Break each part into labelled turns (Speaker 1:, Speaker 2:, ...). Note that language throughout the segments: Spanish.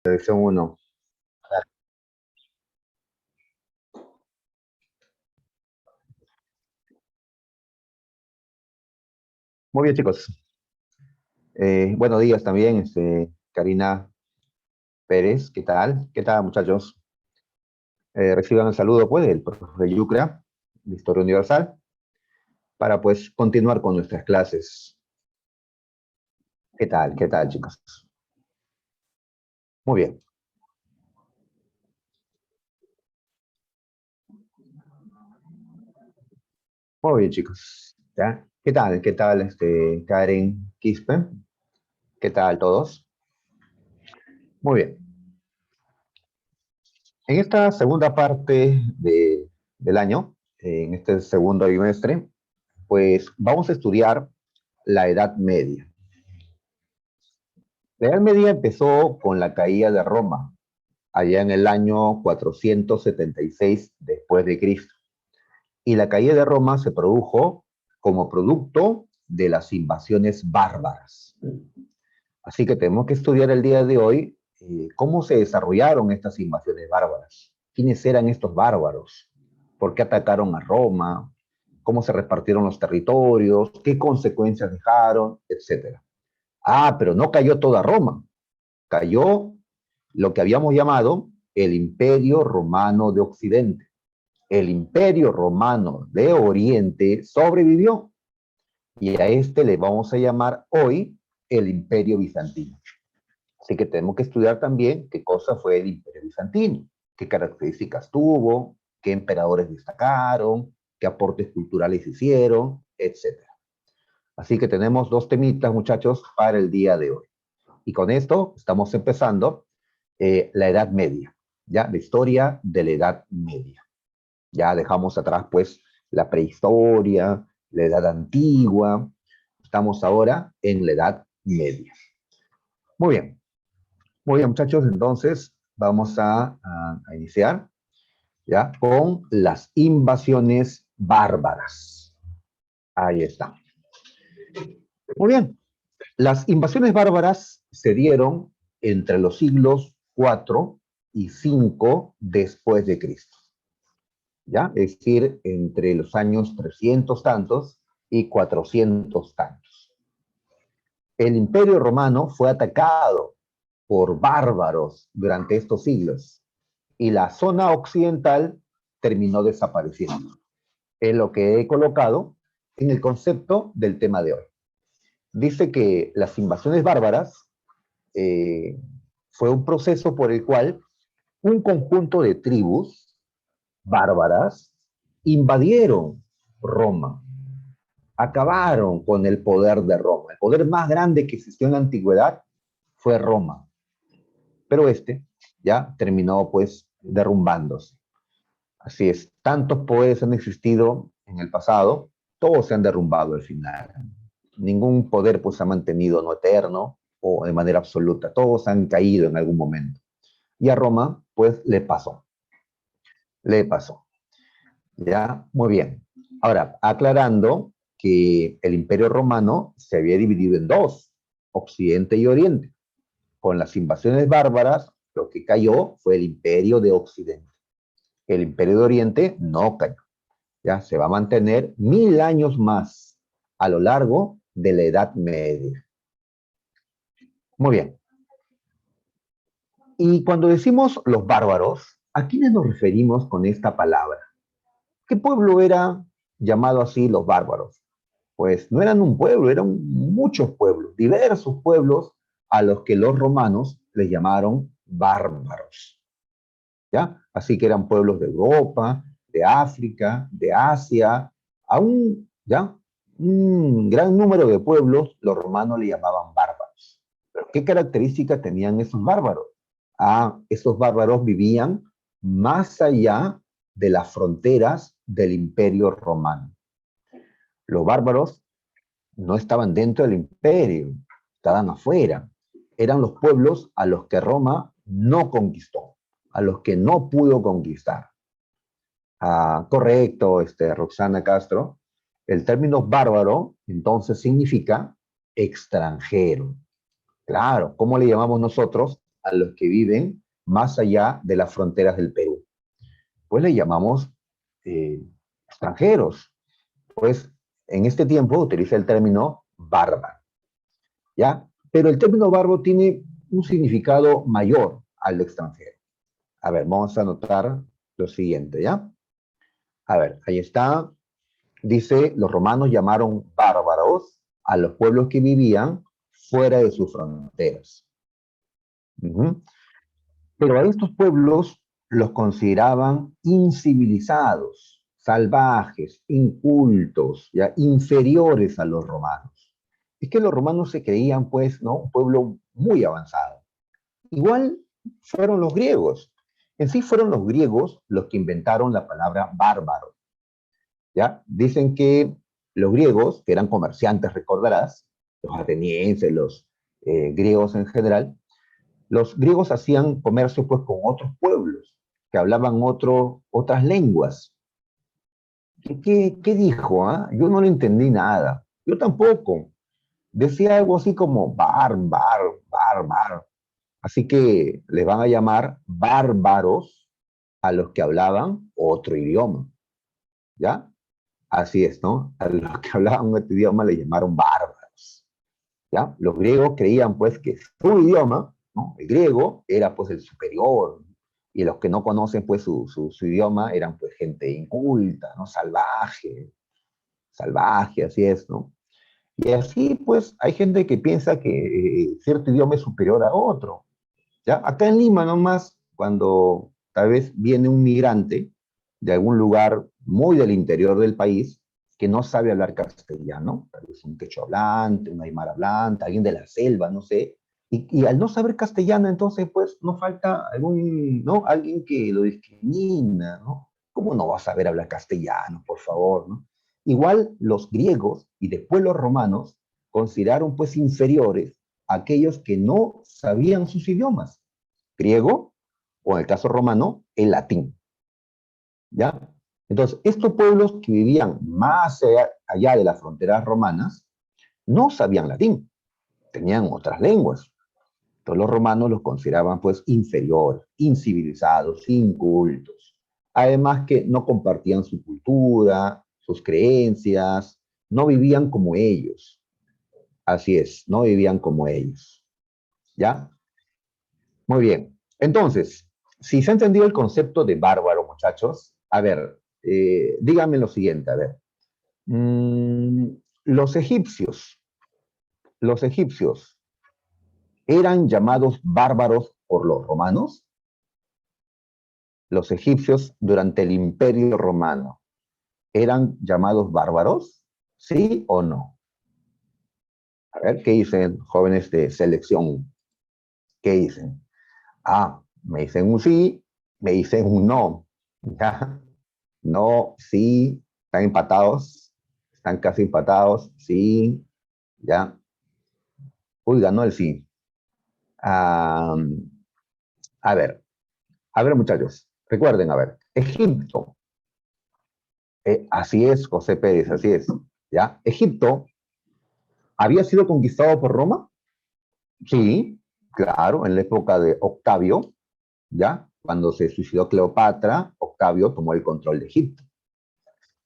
Speaker 1: Selección uno. Muy bien, chicos. Buenos días también, Karina Pérez. ¿Qué tal? ¿Qué tal, muchachos? Reciban el saludo, pues, del profesor Yucra, de Historia Universal, para, pues, continuar con nuestras clases. ¿Qué tal? ¿Qué tal, chicos? Muy bien. Muy bien, chicos. ¿Ya? ¿Qué tal? ¿Qué tal, Karen Quispe? ¿Qué tal todos? Muy bien. En esta segunda parte del año, en este segundo bimestre, pues vamos a estudiar la Edad Media. La Edad Media empezó con la caída de Roma, allá en el año 476 después de Cristo. Y la caída de Roma se produjo como producto de las invasiones bárbaras. Así que tenemos que estudiar el día de hoy cómo se desarrollaron estas invasiones bárbaras. ¿Quiénes eran estos bárbaros? ¿Por qué atacaron a Roma? ¿Cómo se repartieron los territorios? ¿Qué consecuencias dejaron? Etcétera. Ah, pero no cayó toda Roma. Cayó lo que habíamos llamado el Imperio Romano de Occidente. El Imperio Romano de Oriente sobrevivió y a este le vamos a llamar hoy el Imperio Bizantino. Así que tenemos que estudiar también qué cosa fue el Imperio Bizantino, qué características tuvo, qué emperadores destacaron, qué aportes culturales hicieron, etc. Así que tenemos dos temitas, muchachos, para el día de hoy. Y con esto estamos empezando la Edad Media, ¿ya? La historia de la Edad Media. Ya dejamos atrás, pues, la prehistoria, la Edad Antigua. Estamos ahora en la Edad Media. Muy bien. Muy bien, muchachos. Entonces, vamos a iniciar, ¿ya? Con las invasiones bárbaras. Ahí está. Muy bien. Las invasiones bárbaras se dieron entre los siglos 4 y 5 después de Cristo. ¿Ya? Es decir, entre los años 300 tantos y 400 tantos. El Imperio Romano fue atacado por bárbaros durante estos siglos y la zona occidental terminó desapareciendo. Es lo que he colocado en el concepto del tema de hoy. Dice que las invasiones bárbaras fue un proceso por el cual un conjunto de tribus bárbaras invadieron Roma, acabaron con el poder de Roma. El poder más grande que existió en la antigüedad fue Roma, pero este ya terminó pues derrumbándose. Así es, tantos poderes han existido en el pasado, todos se han derrumbado al final. Ningún poder pues se ha mantenido no eterno o de manera absoluta, todos han caído en algún momento. Y a Roma pues le pasó. Ya, muy bien. Ahora, aclarando que el Imperio Romano se había dividido en dos, Occidente y Oriente. Con las invasiones bárbaras, lo que cayó fue el Imperio de Occidente. El Imperio de Oriente no cayó. Ya se va a mantener 1000 años más a lo largo de la Edad Media. Muy bien. Y cuando decimos los bárbaros, ¿a quiénes nos referimos con esta palabra? ¿Qué pueblo era llamado así los bárbaros? Pues no eran un pueblo, eran muchos pueblos, diversos pueblos a los que los romanos les llamaron bárbaros. ¿Ya? Así que eran pueblos de Europa, de África, de Asia, aún, ¿ya? Un gran número de pueblos los romanos le llamaban bárbaros. ¿Pero qué características tenían esos bárbaros? Ah, esos bárbaros vivían más allá de las fronteras del imperio romano. Los bárbaros no estaban dentro del imperio, estaban afuera. Eran los pueblos a los que Roma no conquistó, a los que no pudo conquistar. Ah, correcto, Roxana Castro. El término bárbaro entonces significa extranjero. Claro, ¿cómo le llamamos nosotros a los que viven más allá de las fronteras del Perú. Pues le llamamos eh, extranjeros. Pues en este tiempo utiliza el término bárbaro, ¿ya? Pero el término bárbaro tiene un significado mayor al extranjero. A ver, vamos a anotar lo siguiente, ¿ya? A ver, ahí está. Dice, los romanos llamaron bárbaros a los pueblos que vivían fuera de sus fronteras. Ujú. Pero a estos pueblos los consideraban incivilizados, salvajes, incultos, ya inferiores a los romanos. Es que los romanos se creían, pues, ¿no? Un pueblo muy avanzado. Igual fueron los griegos. En sí fueron los griegos los que inventaron la palabra bárbaro. ¿Ya? Dicen que los griegos, que eran comerciantes, recordarás, los atenienses, los griegos en general, los griegos hacían comercio pues con otros pueblos que hablaban otras lenguas. ¿Qué dijo? Ah? Yo no le entendí nada. Yo tampoco. Decía algo así como bar. Así que les van a llamar bárbaros a los que hablaban otro idioma. ¿Ya? Así es, ¿no? A los que hablaban otro idioma les llamaron bárbaros. ¿Ya? Los griegos creían pues que su idioma, ¿no? El griego, era pues el superior, y los que no conocen pues su idioma eran pues gente inculta, ¿no? Salvaje, así es, ¿no? Y así pues hay gente que piensa que cierto idioma es superior a otro. ¿Ya? Acá en Lima nomás, cuando tal vez viene un migrante de algún lugar muy del interior del país que no sabe hablar castellano, tal vez un quechua hablante, un aymara hablante, alguien de la selva, no sé, y al no saber castellano, entonces pues no falta algún, ¿no? Alguien que lo discrimina, ¿no? ¿Cómo no va a saber hablar castellano, por favor, ¿no? Igual los griegos y después los romanos consideraron pues inferiores a aquellos que no sabían sus idiomas, griego o en el caso romano, el latín, ¿ya? Entonces, estos pueblos que vivían más allá de las fronteras romanas no sabían latín, tenían otras lenguas. Entonces los romanos los consideraban pues inferiores, incivilizados, incultos. Además que no compartían su cultura, sus creencias, no vivían como ellos. Así es, no vivían como ellos. ¿Ya? Muy bien. Entonces, si se ha entendido el concepto de bárbaro, muchachos, a ver, díganme lo siguiente, a ver. Mm, los egipcios, los egipcios, ¿eran llamados bárbaros por los romanos? Los egipcios durante el Imperio Romano, ¿eran llamados bárbaros? ¿Sí o no? A ver, ¿qué dicen jóvenes de selección? ¿Qué dicen? Ah, me dicen un sí, me dicen un no. ¿Ya? No, sí, están casi empatados, sí, ya. Uy, ganó el sí. Ah, a ver, a ver muchachos, recuerden, a ver, Egipto, así es, José Pérez, así es, ¿ya? Egipto había sido conquistado por Roma, sí, claro, en la época de Octavio, ¿ya? Cuando se suicidó Cleopatra, Octavio tomó el control de Egipto.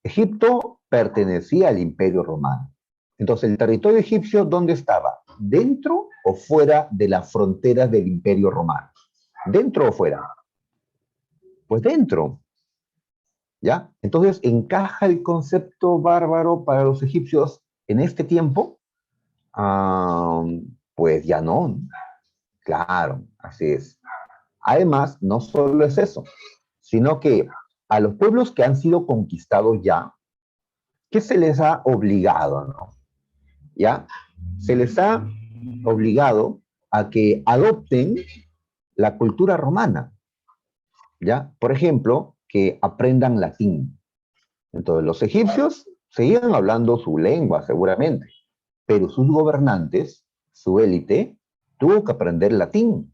Speaker 1: Egipto pertenecía al Imperio Romano. Entonces, ¿el territorio egipcio dónde estaba? ¿Dentro o fuera de las fronteras del Imperio Romano? ¿Dentro o fuera? Pues dentro, ¿ya? Entonces, ¿encaja el concepto bárbaro para los egipcios en este tiempo? Ah, pues ya no. Claro, así es. Además, no solo es eso, sino que a los pueblos que han sido conquistados ya, ¿qué se les ha obligado, no? ¿Ya? Se les ha obligado a que adopten la cultura romana, ¿ya? Por ejemplo, que aprendan latín. Entonces, los egipcios seguían hablando su lengua, seguramente, pero sus gobernantes, su élite, tuvo que aprender latín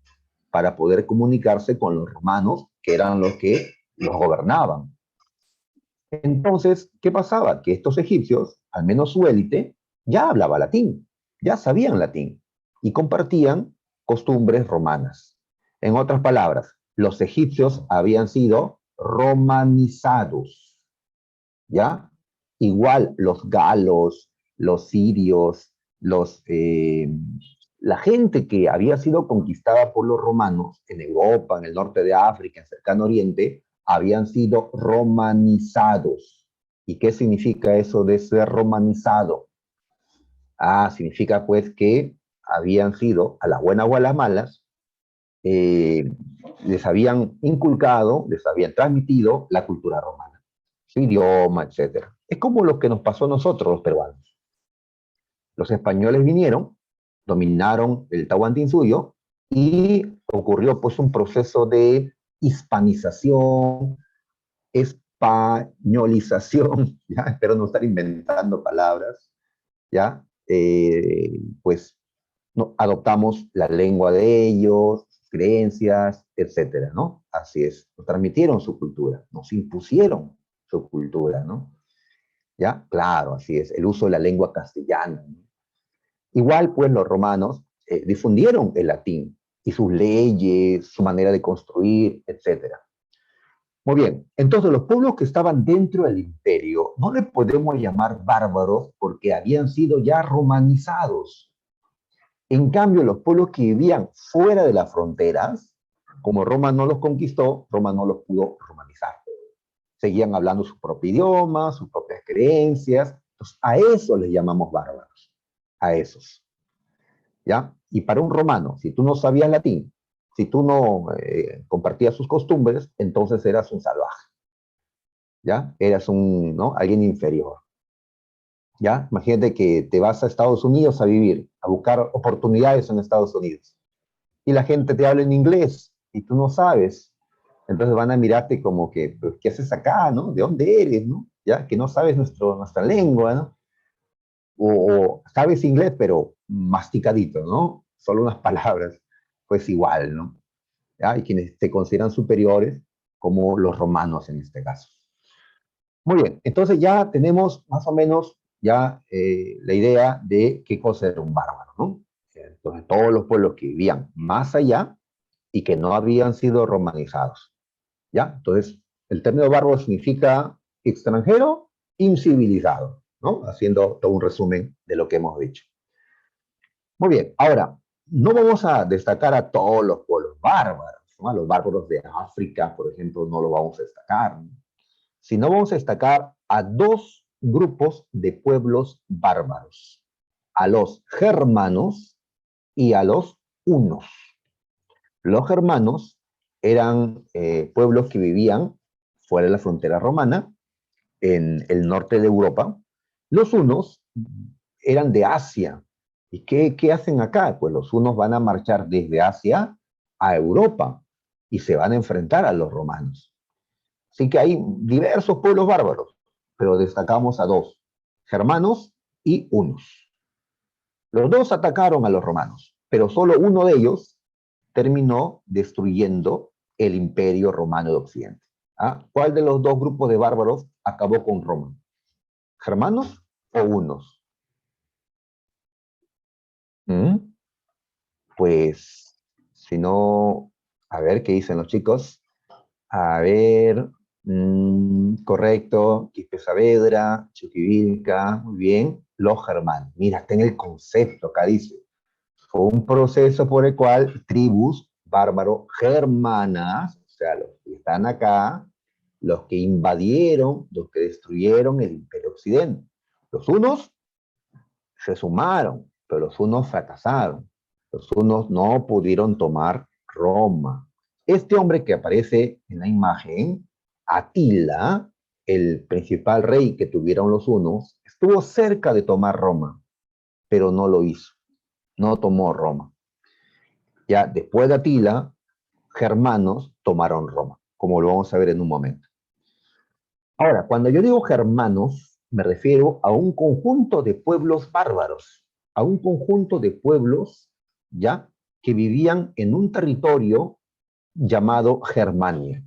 Speaker 1: para poder comunicarse con los romanos, que eran los que los gobernaban. Entonces, ¿qué pasaba? Que estos egipcios, al menos su élite, ya hablaba latín, ya sabían latín y compartían costumbres romanas. En otras palabras, los egipcios habían sido romanizados, ¿ya? Igual los galos, los sirios, la gente que había sido conquistada por los romanos en Europa, en el norte de África, en Cercano Oriente, habían sido romanizados. ¿Y qué significa eso de ser romanizado? Significa pues que habían sido, a las buenas o a las malas, les habían inculcado, les habían transmitido la cultura romana, su idioma, etcétera. Es como lo que nos pasó a nosotros, los peruanos. Los españoles vinieron, dominaron el Tahuantinsuyo y ocurrió pues un proceso de hispanización, españolización, ¿ya? Espero no estar inventando palabras, ¿ya? Pues no, adoptamos la lengua de ellos, sus creencias, etcétera, ¿no? Así es, nos transmitieron su cultura, nos impusieron su cultura, ¿no? ¿Ya? Claro, así es, el uso de la lengua castellana, ¿no? Igual, pues, los romanos difundieron el latín y sus leyes, su manera de construir, etcétera. Muy bien, entonces los pueblos que estaban dentro del imperio no le podemos llamar bárbaros porque habían sido ya romanizados. En cambio, los pueblos que vivían fuera de las fronteras, como Roma no los conquistó, Roma no los pudo romanizar. Seguían hablando su propio idioma, sus propias creencias. Entonces, a eso les llamamos bárbaros, a esos. ¿Ya? Y para un romano, si tú no sabías latín, si tú no compartías sus costumbres, entonces eras un salvaje, ¿ya? Eras un, ¿no? Alguien inferior, ¿ya? Imagínate que te vas a Estados Unidos a vivir, a buscar oportunidades en Estados Unidos, y la gente te habla en inglés, y tú no sabes, entonces van a mirarte como que, pues, ¿qué haces acá, no? ¿De dónde eres, no? ¿Ya? Que no sabes nuestra lengua, ¿no? O sabes inglés, pero masticadito, ¿no? Solo unas palabras, pues igual, ¿no? ¿Ya? Y quienes se consideran superiores, como los romanos en este caso. Muy bien, entonces ya tenemos más o menos ya la idea de qué cosa era un bárbaro, ¿no? Entonces, todos los pueblos que vivían más allá y que no habían sido romanizados, ¿ya? Entonces, el término bárbaro significa extranjero, incivilizado, ¿no? Haciendo todo un resumen de lo que hemos dicho. Muy bien, ahora, no vamos a destacar a todos los pueblos bárbaros, ¿no? A los bárbaros de África, por ejemplo, no lo vamos a destacar, ¿no? Sino vamos a destacar a dos grupos de pueblos bárbaros, a los germanos y a los hunos. Los germanos eran pueblos que vivían fuera de la frontera romana, en el norte de Europa. Los hunos eran de Asia. ¿Y qué hacen acá? Pues los hunos van a marchar desde Asia a Europa y se van a enfrentar a los romanos. Así que hay diversos pueblos bárbaros, pero destacamos a dos, germanos y hunos. Los dos atacaron a los romanos, pero solo uno de ellos terminó destruyendo el imperio romano de Occidente. ¿Cuál de los dos grupos de bárbaros acabó con Roma? ¿Germanos o hunos? ¿Mm? Pues, si no, a ver qué dicen los chicos. A ver, correcto, Quispe Saavedra, Chuquivilca, muy bien, los germanos. Mira, está en el concepto, acá dice. Fue un proceso por el cual tribus bárbaro germanas, o sea, los que están acá, los que invadieron, los que destruyeron el imperio occidente. Los unos se sumaron, pero los hunos fracasaron. Los hunos no pudieron tomar Roma. Este hombre que aparece en la imagen, Atila, el principal rey que tuvieron los hunos, estuvo cerca de tomar Roma, pero no lo hizo. No tomó Roma. Ya después de Atila, germanos tomaron Roma, como lo vamos a ver en un momento. Ahora, cuando yo digo germanos, me refiero a un conjunto de pueblos bárbaros, a un conjunto de pueblos, ¿ya? Que vivían en un territorio llamado Germania.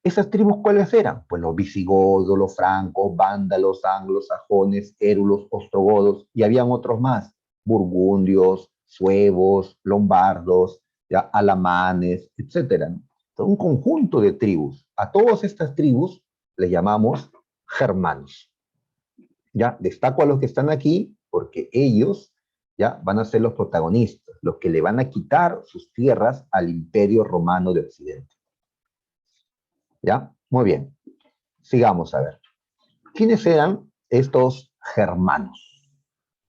Speaker 1: ¿Esas tribus cuáles eran? Pues los visigodos, los francos, vándalos, anglos, sajones, érulos, ostrogodos, y habían otros más, burgundios, suevos, lombardos, ya, alamanes, etcétera, ¿no? Un conjunto de tribus. A todas estas tribus les llamamos germanos. Ya, destaco a los que están aquí porque ellos ya van a ser los protagonistas, los que le van a quitar sus tierras al Imperio Romano de Occidente. ¿Ya? Muy bien. Sigamos a ver. ¿Quiénes eran estos germanos?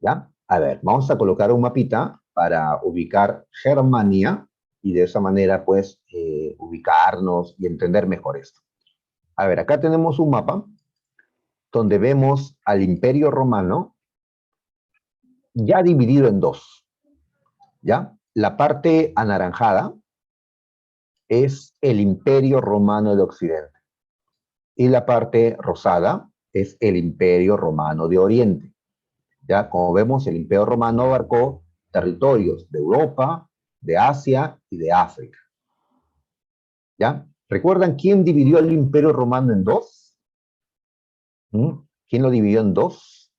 Speaker 1: ¿Ya? A ver, vamos a colocar un mapita para ubicar Germania y de esa manera, pues, ubicarnos y entender mejor esto. A ver, acá tenemos un mapa donde vemos al Imperio Romano ya dividido en dos. ¿Ya? La parte anaranjada es el Imperio Romano de Occidente y la parte rosada es el Imperio Romano de Oriente. Ya, como vemos, el Imperio Romano abarcó territorios de Europa, de Asia y de África. ¿Ya? ¿Recuerdan quién dividió el Imperio Romano en dos? ¿Quién lo dividió en dos?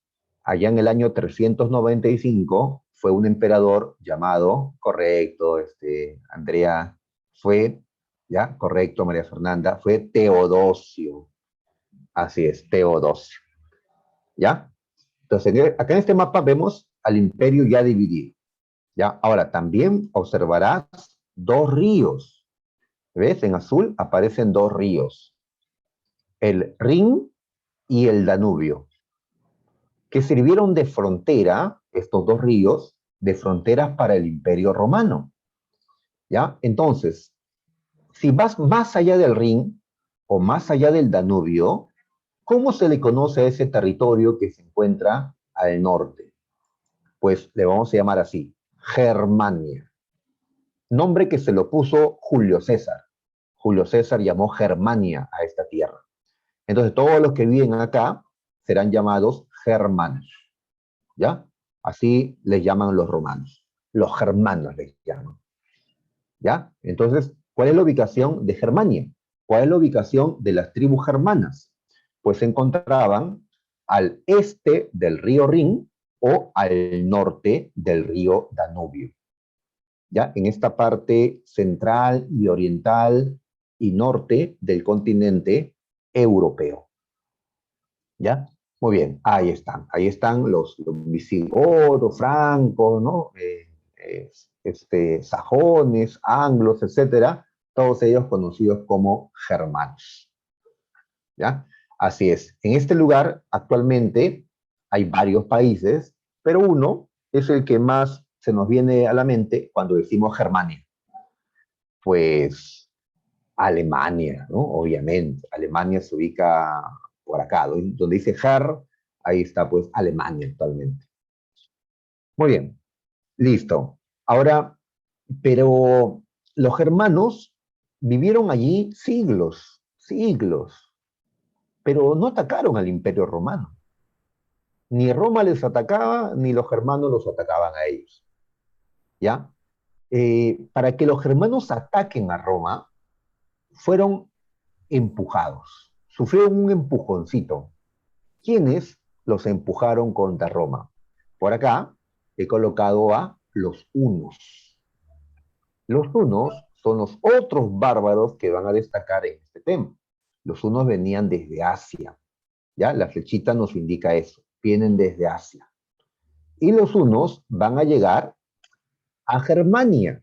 Speaker 1: Allá en el año 395 fue un emperador llamado, correcto, Andrea, fue, ya, correcto, María Fernanda, fue Teodosio. Así es, Teodosio. ¿Ya? Entonces, acá en este mapa vemos al imperio ya dividido. ¿Ya? Ahora, también observarás dos ríos. ¿Ves? En azul aparecen dos ríos. El Rin y el Danubio, que sirvieron de frontera, estos dos ríos, de fronteras para el Imperio Romano. ¿Ya? Entonces, si vas más allá del Rin o más allá del Danubio, ¿cómo se le conoce a ese territorio que se encuentra al norte? Pues le vamos a llamar así, Germania. Nombre que se lo puso Julio César. Julio César llamó Germania a esta tierra. Entonces, todos los que viven acá serán llamados germanos. ¿Ya? Así les llaman los romanos. Los germanos les llaman. ¿Ya? Entonces, ¿cuál es la ubicación de Germania? ¿Cuál es la ubicación de las tribus germanas? Pues se encontraban al este del río Rin o al norte del río Danubio. ¿Ya? En esta parte central y oriental y norte del continente europeo. ¿Ya? Muy bien, ahí están los visigodos, francos, ¿no? Sajones, anglos, etcétera, todos ellos conocidos como germanos. ¿Ya? Así es. En este lugar actualmente hay varios países, pero uno es el que más se nos viene a la mente cuando decimos Germania. Pues Alemania, ¿no? Obviamente. Alemania se ubica por acá, donde dice Ger, ahí está pues Alemania actualmente. Muy bien, listo. Ahora, pero los germanos vivieron allí siglos, siglos, pero no atacaron al Imperio Romano. Ni Roma les atacaba, ni los germanos los atacaban a ellos. ¿Ya? Para que los germanos ataquen a Roma, fueron empujados. Sufrieron un empujoncito. ¿Quiénes los empujaron contra Roma? Por acá he colocado a los hunos. Los hunos son los otros bárbaros que van a destacar en este tema. Los hunos venían desde Asia. ¿Ya? La flechita nos indica eso. Vienen desde Asia. Y los hunos van a llegar a Germania.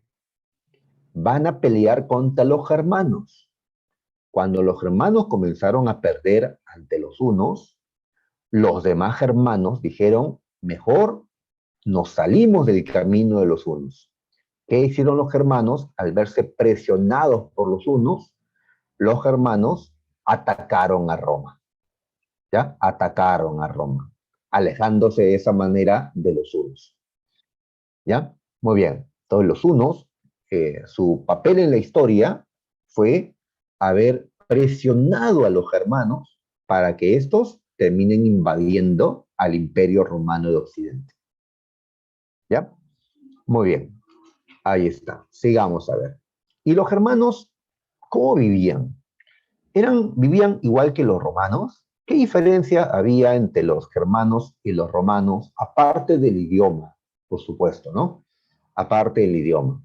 Speaker 1: Van a pelear contra los germanos. Cuando los germanos comenzaron a perder ante los hunos, los demás germanos dijeron, mejor nos salimos del camino de los hunos. ¿Qué hicieron los germanos? Al verse presionados por los hunos, los germanos atacaron a Roma. ¿Ya? Atacaron a Roma, alejándose de esa manera de los hunos. ¿Ya? Muy bien. Entonces los hunos, su papel en la historia fue haber presionado a los germanos para que estos terminen invadiendo al Imperio Romano de Occidente. ¿Ya? Muy bien. Ahí está. Sigamos a ver. ¿Y los germanos cómo vivían? ¿Vivían igual que los romanos? ¿Qué diferencia había entre los germanos y los romanos, aparte del idioma, por supuesto, ¿no? Aparte del idioma.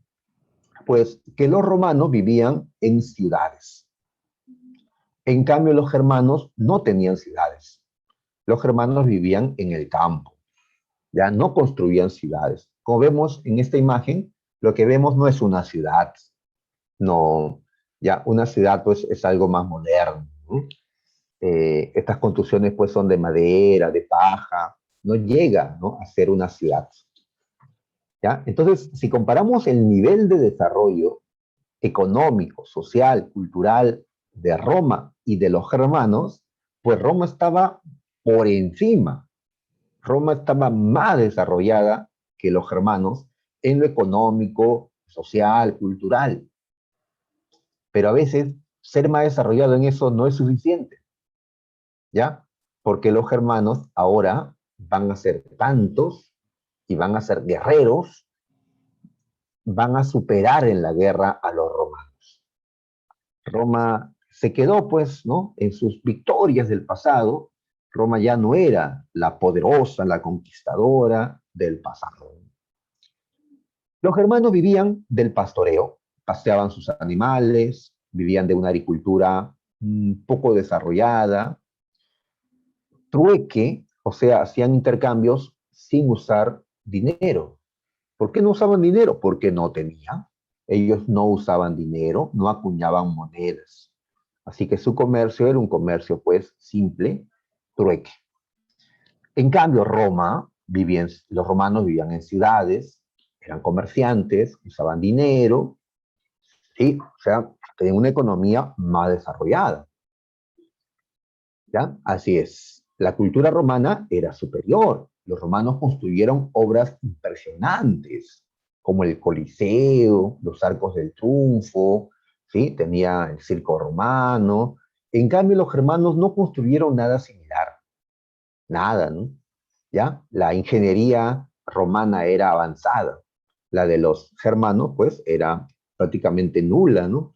Speaker 1: Pues que los romanos vivían en ciudades. En cambio, los germanos no tenían ciudades. Los germanos vivían en el campo, ya no construían ciudades. Como vemos en esta imagen, lo que vemos no es una ciudad, no, ya una ciudad pues es algo más moderno, ¿no? Estas construcciones pues son de madera, de paja, no llega, ¿no?, a ser una ciudad, ¿ya? Entonces, si comparamos el nivel de desarrollo económico, social, cultural de Roma y de los germanos, pues Roma estaba por encima. Roma estaba más desarrollada que los germanos en lo económico, social, cultural. Pero a veces ser más desarrollado en eso no es suficiente, ¿ya? Porque los germanos ahora van a ser tantos y van a ser guerreros, van a superar en la guerra a los romanos. Roma se quedó, pues, ¿no?, en sus victorias del pasado. Roma ya no era la poderosa, la conquistadora del pasado. Los germanos vivían del pastoreo, pasteaban sus animales, vivían de una agricultura poco desarrollada, trueque, o sea, hacían intercambios sin usar dinero. ¿Por qué no usaban dinero? Porque no tenían. Ellos no usaban dinero, no acuñaban monedas. Así que su comercio era un comercio, pues, simple, trueque. En cambio, los romanos vivían en ciudades, eran comerciantes, usaban dinero, ¿sí? O sea, tenían una economía más desarrollada, ¿ya? Así es. La cultura romana era superior. Los romanos construyeron obras impresionantes, como el Coliseo, los Arcos del Triunfo, ¿sí? Tenía el circo romano. En cambio, los germanos no construyeron nada similar, nada, ¿no? ¿Ya? La ingeniería romana era avanzada. La de los germanos, pues, era prácticamente nula, ¿no?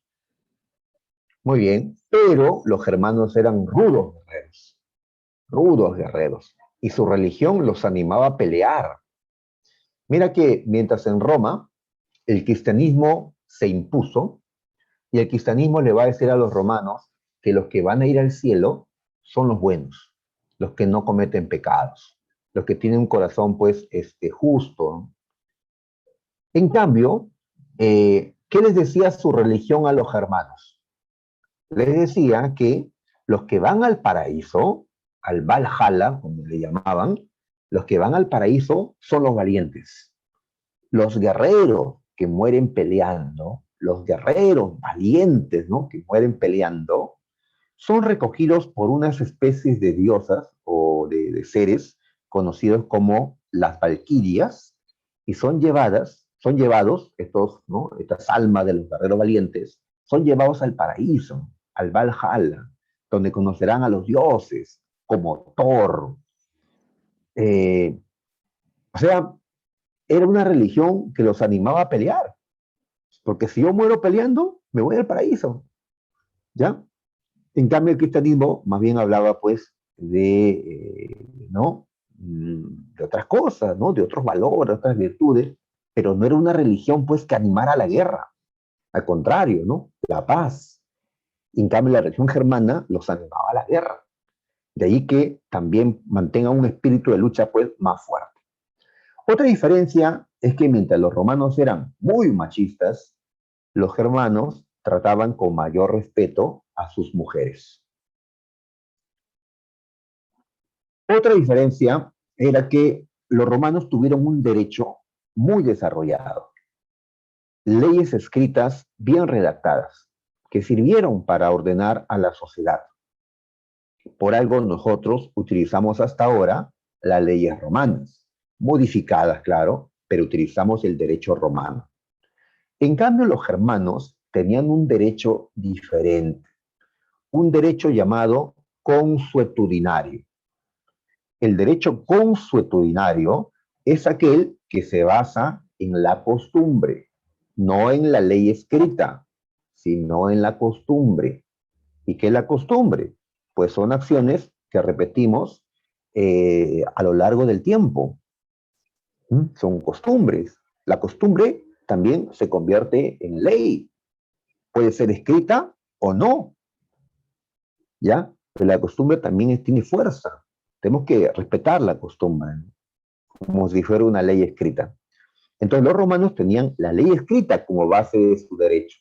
Speaker 1: Muy bien, pero los germanos eran rudos guerreros, y su religión los animaba a pelear. Mira que mientras en Roma el cristianismo se impuso, y el cristianismo le va a decir a los romanos que los que van a ir al cielo son los buenos, los que no cometen pecados, los que tienen un corazón pues justo. En cambio, ¿qué les decía su religión a los germanos? Les decía que los que van al paraíso, al Valhalla, como le llamaban, los que van al paraíso son los valientes. Los guerreros que mueren peleando, los guerreros valientes, ¿no?, que mueren peleando, son recogidos por unas especies de diosas o de seres conocidos como las valquirias, y son llevados, estos, ¿no?, estas almas de los guerreros valientes, son llevados al paraíso, al Valhalla, donde conocerán a los dioses, como Thor. Eh, o sea, era una religión que los animaba a pelear, porque si yo muero peleando, me voy al paraíso, ¿ya? En cambio, el cristianismo más bien hablaba, pues, ¿no?, de otras cosas, ¿no?, de otros valores, otras virtudes, pero no era una religión, pues, que animara a la guerra. Al contrario, ¿no?, la paz. En cambio, la religión germana los animaba a la guerra. De ahí que también mantenga un espíritu de lucha, pues, más fuerte. Otra diferencia es que mientras los romanos eran muy machistas, los germanos trataban con mayor respeto a sus mujeres. Otra diferencia era que los romanos tuvieron un derecho muy desarrollado, leyes escritas bien redactadas, que sirvieron para ordenar a la sociedad. Por algo nosotros utilizamos hasta ahora las leyes romanas, modificadas, claro, pero utilizamos el derecho romano. En cambio, los germanos tenían un derecho diferente, un derecho llamado consuetudinario. El derecho consuetudinario es aquel que se basa en la costumbre, no en la ley escrita, sino en la costumbre. ¿Y qué es la costumbre? Pues son acciones que repetimos a lo largo del tiempo. Son costumbres. La costumbre también se convierte en ley. Puede ser escrita o no, ¿ya? Pero la costumbre también tiene fuerza. Tenemos que respetar la costumbre, ¿no? Como si fuera una ley escrita. Entonces los romanos tenían la ley escrita como base de su derecho.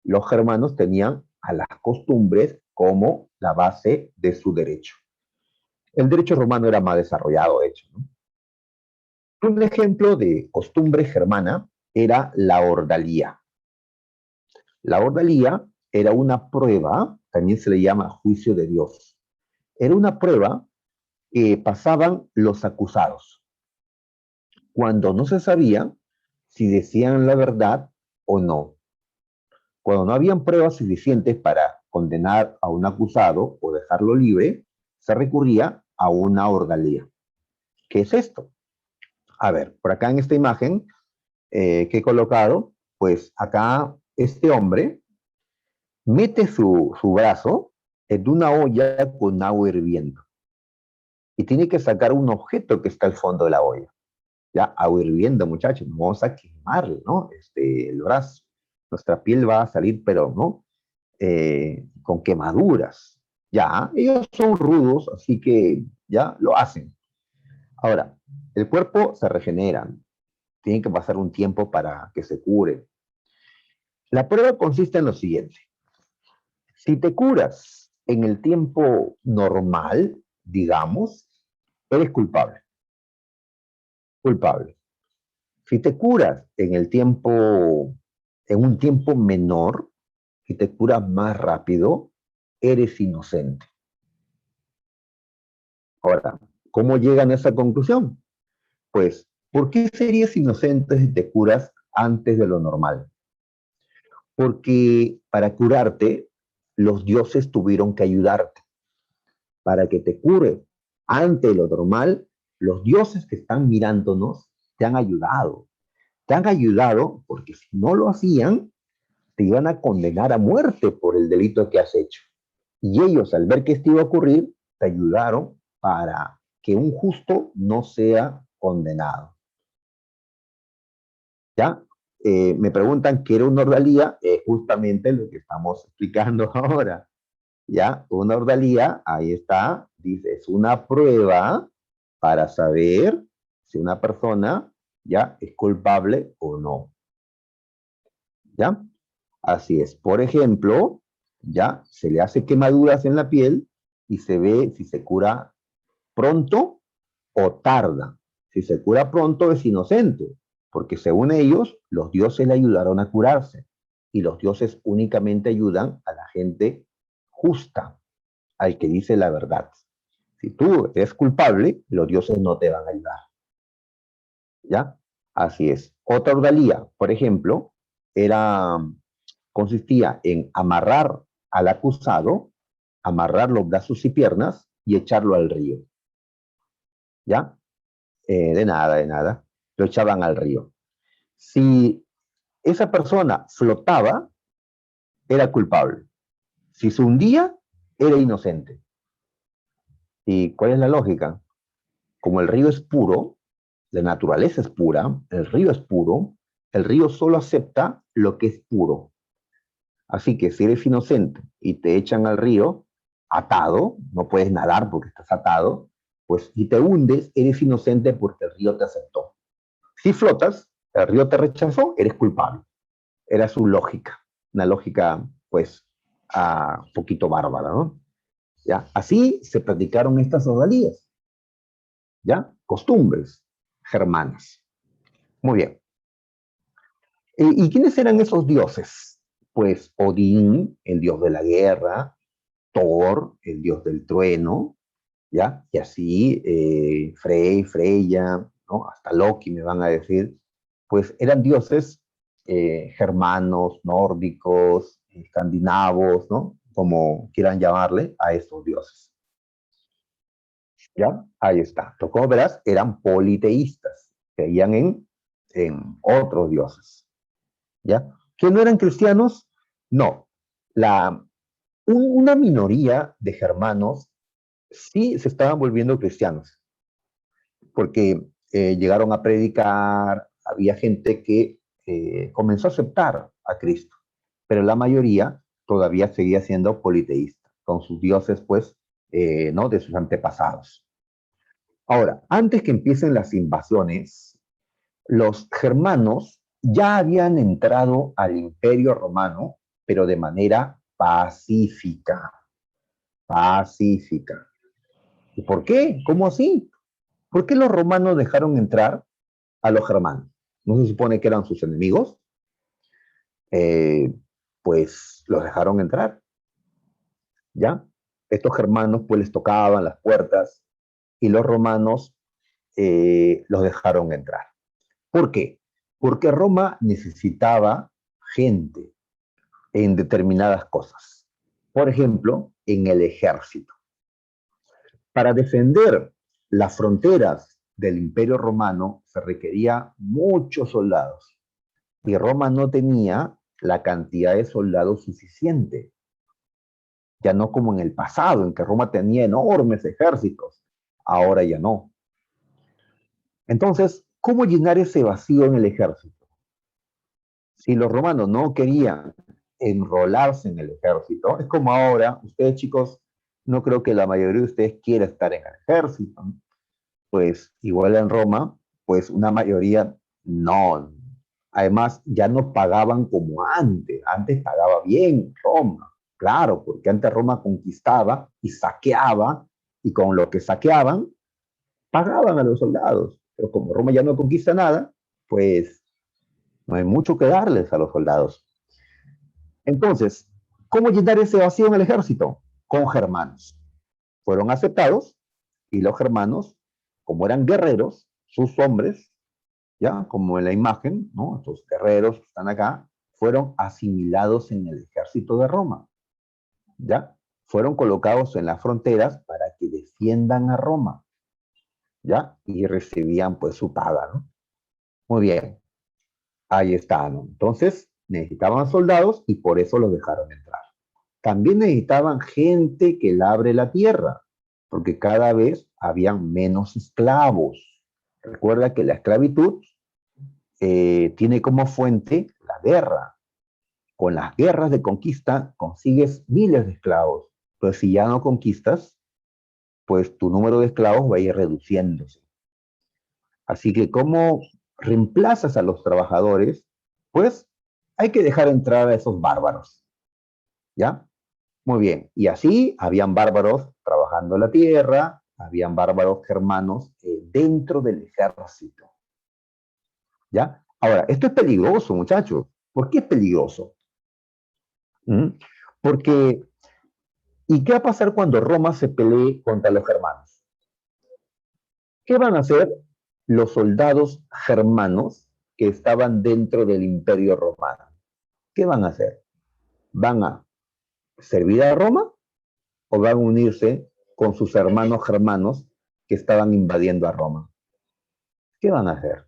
Speaker 1: Los germanos tenían a las costumbres como la base de su derecho. El derecho romano era más desarrollado, de hecho, ¿no? Un ejemplo de costumbre germana era la ordalía. La ordalía era una prueba, también se le llama juicio de Dios. Era una prueba que pasaban los acusados cuando no se sabía si decían la verdad o no. Cuando no habían pruebas suficientes para condenar a un acusado o dejarlo libre, se recurría a una ordalía. ¿Qué es esto? A ver, por acá en esta imagen que he colocado, pues acá este hombre mete su brazo en una olla con agua hirviendo y tiene que sacar un objeto que está al fondo de la olla. Ya, agua hirviendo, muchachos, vamos a quemar, ¿no? El brazo. Nuestra piel va a salir, pero, ¿no? Con quemaduras. Ya, ellos son rudos, así que ya lo hacen. Ahora, el cuerpo se regenera, tiene que pasar un tiempo para que se cure. La prueba consiste en lo siguiente. Si te curas en el tiempo normal, digamos, eres culpable. Culpable. Si te curas en un tiempo menor, si te curas más rápido, eres inocente. Ahora, ¿cómo llegan a esa conclusión? Pues, ¿por qué serías inocente si te curas antes de lo normal? Porque para curarte, los dioses tuvieron que ayudarte. Para que te cure ante lo normal, los dioses que están mirándonos te han ayudado. Te han ayudado porque si no lo hacían, te iban a condenar a muerte por el delito que has hecho. Y ellos, al ver que esto iba a ocurrir, te ayudaron para que un justo no sea condenado. ¿Ya? Me preguntan qué era una ordalía, justamente lo que estamos explicando ahora. ¿Ya? Una ordalía, ahí está, dice, es una prueba para saber si una persona ya es culpable o no. ¿Ya? Así es. Por ejemplo, ya se le hace quemaduras en la piel y se ve si se cura pronto o tarda. Si se cura pronto es inocente, porque según ellos, los dioses le ayudaron a curarse y los dioses únicamente ayudan a la gente justa, al que dice la verdad. Si tú eres culpable, los dioses no te van a ayudar. ¿Ya? Así es. Otra ordalía, por ejemplo, era, consistía en amarrar al acusado, amarrar los brazos y piernas y echarlo al río. ¿Ya? De nada, de nada. Lo echaban al río. Si esa persona flotaba, era culpable. Si se hundía, era inocente. ¿Y cuál es la lógica? Como el río es puro, la naturaleza es pura, el río es puro, el río solo acepta lo que es puro. Así que si eres inocente y te echan al río atado, no puedes nadar porque estás atado, pues si te hundes, eres inocente porque el río te aceptó. Si flotas, el río te rechazó, eres culpable. Era su lógica, una lógica pues un poquito bárbara, ¿no? ¿Ya? Así se practicaron estas odalías, ¿ya? Costumbres germanas. Muy bien. ¿Y quiénes eran esos dioses? Pues Odín, el dios de la guerra, Thor, el dios del trueno, ¿ya? Y así Frey, Freya, ¿no? Hasta Loki me van a decir, pues eran dioses germanos, nórdicos, escandinavos, ¿no? Como quieran llamarle a estos dioses. ¿Ya? Ahí está. Como verás, eran politeístas, creían en otros dioses. ¿Ya? ¿Que no eran cristianos? No. Una minoría de germanos sí se estaban volviendo cristianos, porque llegaron a predicar, había gente que comenzó a aceptar a Cristo, pero la mayoría todavía seguía siendo politeísta, con sus dioses, pues, ¿no? De sus antepasados. Ahora, antes que empiecen las invasiones, los germanos ya habían entrado al Imperio Romano, pero de manera pacífica. Pacífica. ¿Y por qué? ¿Cómo así? ¿Por qué los romanos dejaron entrar a los germanos? ¿No se supone que eran sus enemigos? Eh, pues los dejaron entrar, ¿ya? Estos germanos pues les tocaban las puertas y los romanos los dejaron entrar. ¿Por qué? Porque Roma necesitaba gente en determinadas cosas. Por ejemplo, en el ejército. Para defender las fronteras del Imperio Romano se requería muchos soldados y Roma no tenía la cantidad de soldados suficiente. Ya no como en el pasado, en que Roma tenía enormes ejércitos. Ahora ya no. Entonces, ¿cómo llenar ese vacío en el ejército? Si los romanos no querían enrolarse en el ejército, es como ahora, ustedes chicos, no creo que la mayoría de ustedes quiera estar en el ejército, ¿no? Pues igual en Roma, pues una mayoría no. Además, ya no pagaban como antes. Antes pagaba bien Roma, claro, porque antes Roma conquistaba y saqueaba, y con lo que saqueaban, pagaban a los soldados. Pero como Roma ya no conquista nada, pues no hay mucho que darles a los soldados. Entonces, ¿cómo llenar ese vacío en el ejército? Con germanos. Fueron aceptados y los germanos, como eran guerreros, sus hombres, ya como en la imagen, ¿no? Estos guerreros que están acá, fueron asimilados en el ejército de Roma, ¿ya? Fueron colocados en las fronteras para que defiendan a Roma, ¿ya? Y recibían pues su paga, ¿no? Muy bien, ahí está, ¿no? Entonces necesitaban soldados y por eso los dejaron entrar. También necesitaban gente que labre la tierra, porque cada vez habían menos esclavos. Recuerda que la esclavitud tiene como fuente la guerra. Con las guerras de conquista consigues miles de esclavos, pero si ya no conquistas, pues tu número de esclavos va a ir reduciéndose. Así que, ¿cómo reemplazas a los trabajadores? Pues hay que dejar entrar a esos bárbaros, ¿ya? Muy bien. Y así habían bárbaros trabajando la tierra, habían bárbaros germanos dentro del ejército, ¿ya? Ahora, esto es peligroso, muchachos. ¿Por qué es peligroso? ¿Mm? Porque, ¿y qué va a pasar cuando Roma se pelee contra los germanos? ¿Qué van a hacer los soldados germanos que estaban dentro del imperio romano? ¿Qué van a hacer? ¿Van a servir a Roma o van a unirse con sus hermanos germanos que estaban invadiendo a Roma? ¿Qué van a hacer?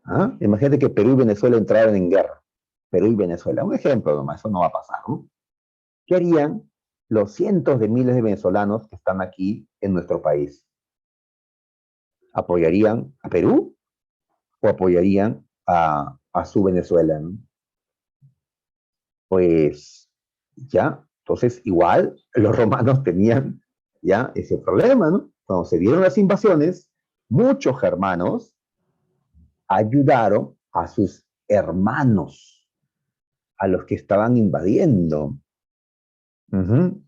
Speaker 1: ¿Ah? Imagínate que Perú y Venezuela entraran en guerra. Perú y Venezuela, un ejemplo nomás, eso no va a pasar, ¿no? ¿Qué harían los cientos de miles de venezolanos que están aquí en nuestro país? ¿Apoyarían a Perú o apoyarían a su Venezuela, ¿no? Pues ya, entonces igual los romanos tenían ya ese problema, ¿no? Cuando se dieron las invasiones, muchos germanos ayudaron a sus hermanos, a los que estaban invadiendo.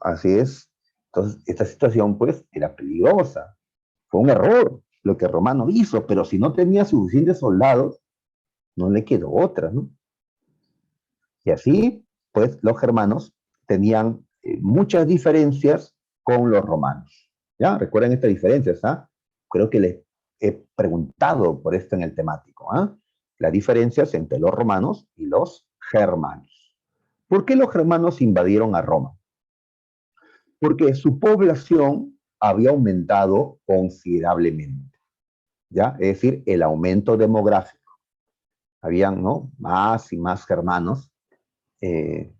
Speaker 1: Así es. Entonces, esta situación, pues, era peligrosa. Fue un error lo que Romano hizo, pero si no tenía suficientes soldados, no le quedó otra, ¿no? Y así, pues, los germanos tenían muchas diferencias con los romanos. ¿Ya? Recuerden estas diferencias, ¿ah? Creo que les he preguntado por esto en el temático, ¿ah? Las diferencias entre los romanos y los germanos. ¿Por qué los germanos invadieron a Roma? Porque su población había aumentado considerablemente, ¿ya? Es decir, el aumento demográfico. Habían, ¿no? Más y más germanos,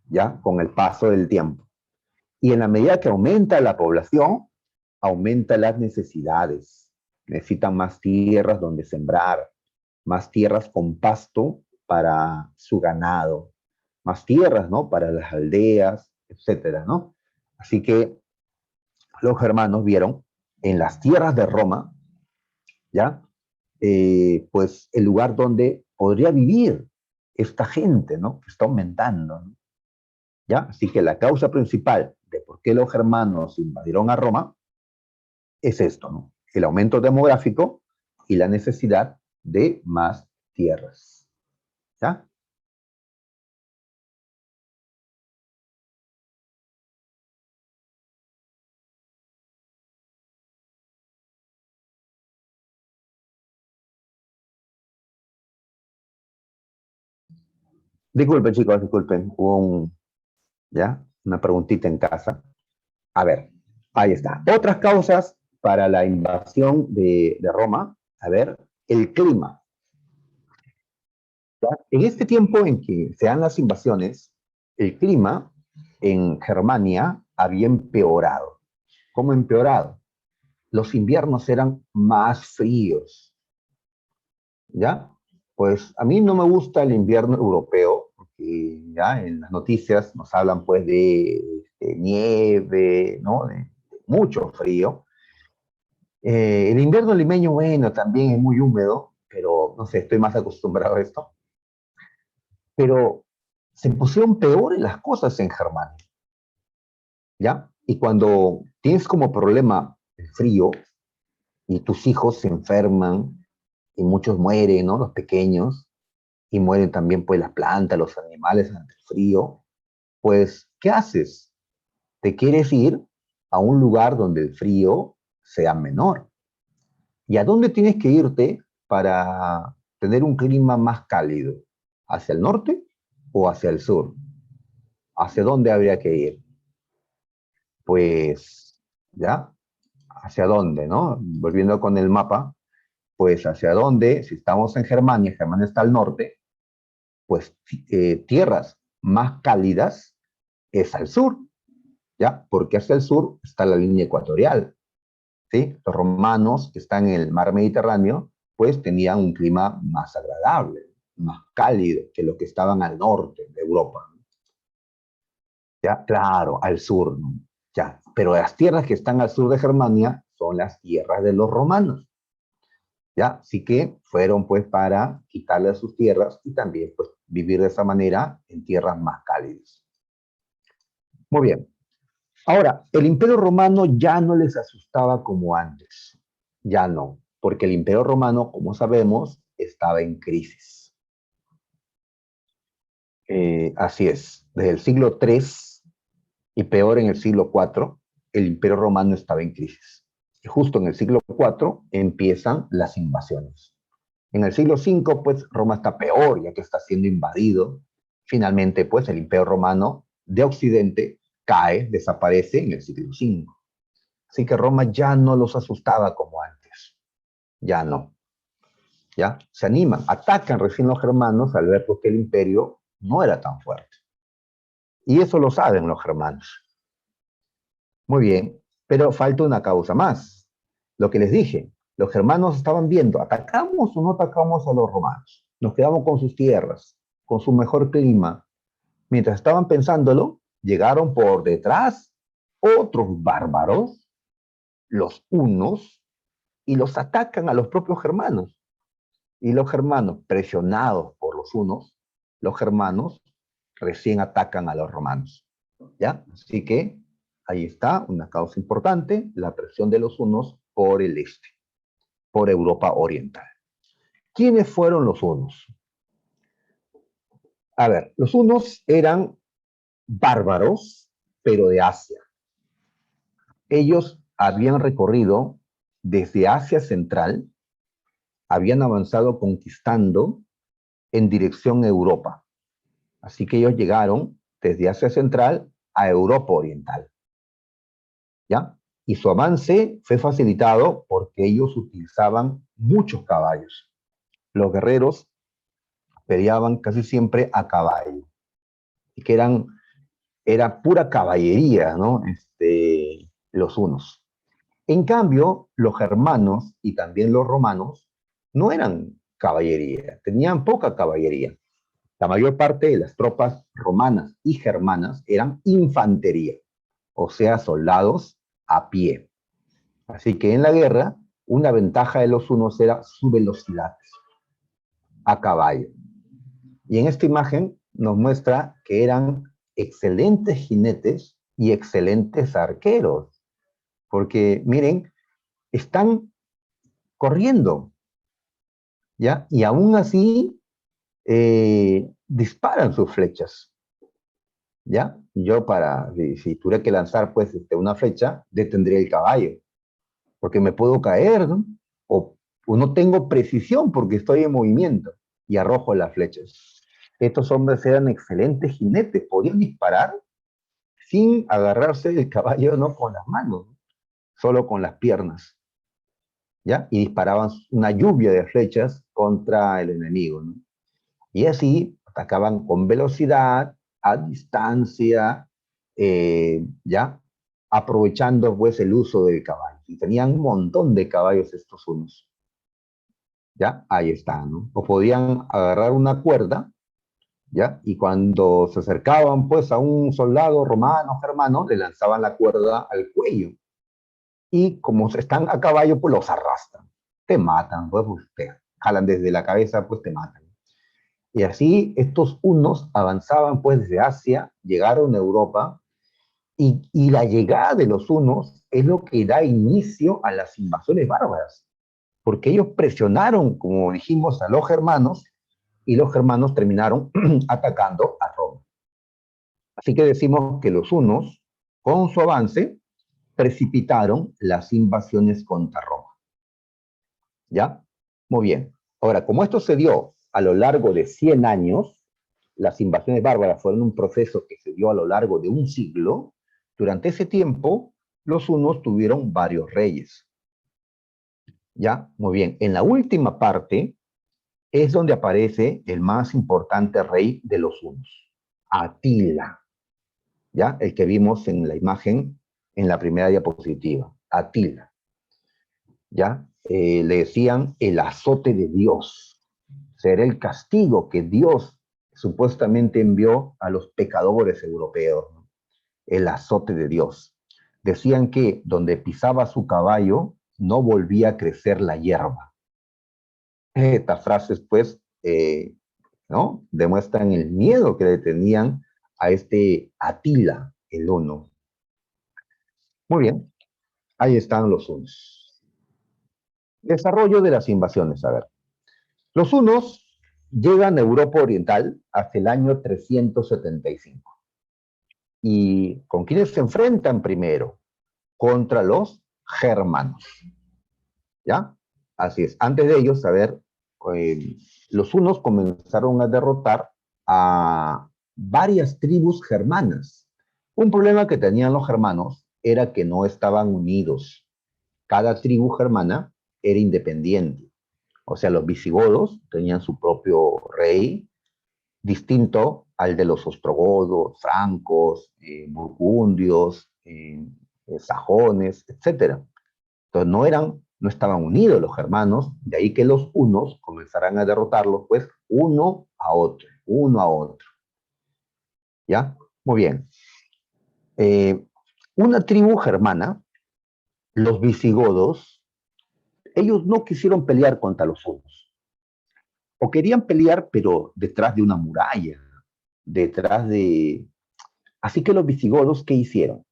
Speaker 1: ya, con el paso del tiempo. Y en la medida que aumenta la población, aumentan las necesidades. Necesitan más tierras donde sembrar, más tierras con pasto para su ganado, más tierras, ¿no? Para las aldeas, etcétera, ¿no? Así que los germanos vieron en las tierras de Roma, ¿ya? Pues el lugar donde podría vivir esta gente, ¿no? Que está aumentando, ¿no? ¿Ya? Así que la causa principal de por qué los germanos invadieron a Roma es esto, ¿no? El aumento demográfico y la necesidad de más tierras, ¿ya? Disculpen, chicos, disculpen, hubo ¿ya? Una preguntita en casa. A ver, ahí está. Otras causas para la invasión de Roma, a ver, el clima. ¿Ya? En este tiempo en que se dan las invasiones, el clima en Germania había empeorado. ¿Cómo empeorado? Los inviernos eran más fríos, ¿ya? Pues a mí no me gusta el invierno europeo, porque ya en las noticias nos hablan pues de nieve, ¿no? De mucho frío. El invierno limeño, bueno, también es muy húmedo, pero no sé, estoy más acostumbrado a esto. Pero se pusieron peores las cosas en Germania, ¿ya? Y cuando tienes como problema el frío y tus hijos se enferman y muchos mueren, ¿no? Los pequeños, y mueren también pues las plantas, los animales ante el frío, pues, ¿qué haces? Te quieres ir a un lugar donde el frío sea menor. ¿Y a dónde tienes que irte para tener un clima más cálido? ¿Hacia el norte o hacia el sur? ¿Hacia dónde habría que ir? Pues, ¿ya? ¿Hacia dónde, no? Volviendo con el mapa, pues hacia dónde, si estamos en Germania, Germania está al norte, pues tierras más cálidas es al sur, ¿ya? Porque hacia el sur está la línea ecuatorial, ¿sí? Los romanos que están en el mar Mediterráneo, pues tenían un clima más agradable, más cálido que los que estaban al norte de Europa, ¿no? ¿Ya? Claro, al sur, ¿no? Ya, pero las tierras que están al sur de Germania son las tierras de los romanos, ¿ya? Así que fueron pues para quitarle sus tierras y también pues vivir de esa manera en tierras más cálidas. Muy bien. Ahora, el Imperio Romano ya no les asustaba como antes. Ya no, porque el Imperio Romano, como sabemos, estaba en crisis. Así es, desde el siglo III y peor en el siglo IV, el Imperio Romano estaba en crisis. Y justo en el siglo IV empiezan las invasiones. En el siglo V, pues Roma está peor, ya que está siendo invadido. Finalmente, pues el Imperio Romano de Occidente cae, desaparece en el siglo V. Así que Roma ya no los asustaba como antes. Ya no. ¿Ya? Se animan, atacan recién los germanos al ver que el imperio no era tan fuerte. Y eso lo saben los germanos. Muy bien, pero falta una causa más. Lo que les dije, los germanos estaban viendo, ¿atacamos o no atacamos a los romanos? Nos quedamos con sus tierras, con su mejor clima. Mientras estaban pensándolo, llegaron por detrás otros bárbaros, los hunos, y los atacan a los propios germanos. Y los germanos, presionados por los hunos, los germanos recién atacan a los romanos. ¿Ya? Así que ahí está una causa importante, la presión de los hunos por el este, por Europa Oriental. ¿Quiénes fueron los hunos? A ver, los hunos eran bárbaros, pero de Asia. Ellos habían recorrido desde Asia Central, habían avanzado conquistando en dirección a Europa. Así que ellos llegaron desde Asia Central a Europa Oriental, ¿ya? Y su avance fue facilitado porque ellos utilizaban muchos caballos. Los guerreros peleaban casi siempre a caballo, y que era pura caballería, ¿no? Los unos. En cambio, los germanos y también los romanos no eran caballería, tenían poca caballería. La mayor parte de las tropas romanas y germanas eran infantería, o sea, soldados a pie. Así que en la guerra, una ventaja de los hunos era su velocidad a caballo. Y en esta imagen nos muestra que eran excelentes jinetes y excelentes arqueros, porque miren, están corriendo, ¿ya? Y aún así disparan sus flechas, ¿ya? Yo si tuviera que lanzar pues una flecha, detendría el caballo, porque me puedo caer, ¿no? O no tengo precisión porque estoy en movimiento y arrojo las flechas. Estos hombres eran excelentes jinetes, podían disparar sin agarrarse del caballo, no con las manos, solo con las piernas, ¿ya? Y disparaban una lluvia de flechas contra el enemigo, ¿no? Y así atacaban con velocidad, a distancia, ¿ya? Aprovechando pues el uso del caballo. Y tenían un montón de caballos estos unos, ¿ya? Ahí está, ¿no? O podían agarrar una cuerda, ¿ya? Y cuando se acercaban pues a un soldado romano, germano, le lanzaban la cuerda al cuello. Y como están a caballo, pues los arrastran. Te matan, pues te jalan desde la cabeza, pues te matan. Y así estos hunos avanzaban pues desde Asia, llegaron a Europa, y la llegada de los hunos es lo que da inicio a las invasiones bárbaras, porque ellos presionaron, como dijimos, a los germanos, y los germanos terminaron atacando a Roma. Así que decimos que los hunos, con su avance, precipitaron las invasiones contra Roma. ¿Ya? Muy bien. Ahora, como esto se dio a lo largo de 100 años, las invasiones bárbaras fueron un proceso que se dio a lo largo de un siglo. Durante ese tiempo, los hunos tuvieron varios reyes. ¿Ya? Muy bien. En la última parte es donde aparece el más importante rey de los hunos, Atila. ¿Ya? El que vimos en la imagen en la primera diapositiva, Atila. ¿Ya? Le decían el azote de Dios. Será el castigo que Dios supuestamente envió a los pecadores europeos, ¿no? El azote de Dios. Decían que donde pisaba su caballo no volvía a crecer la hierba. Estas frases, pues, ¿no? Demuestran el miedo que le tenían a este Atila, el huno. Muy bien, ahí están los hunos. Desarrollo de las invasiones, a ver. Los hunos llegan a Europa Oriental hasta el año 375. ¿Y con quiénes se enfrentan primero? Contra los germanos. ¿Ya? Así es. Antes de ellos, a ver, eh, los hunos comenzaron a derrotar a varias tribus germanas. Un problema que tenían los germanos era que no estaban unidos. Cada tribu germana era independiente. O sea, los visigodos tenían su propio rey, distinto al de los ostrogodos, francos, burgundios, sajones, etcétera. Entonces no estaban unidos los germanos, de ahí que los hunos comenzarán a derrotarlos, pues, uno a otro. ¿Ya? Muy bien. Eh, una tribu germana, los visigodos, ellos no quisieron pelear contra los hunos. O querían pelear, pero detrás de una muralla, detrás de... Así que los visigodos, ¿qué hicieron?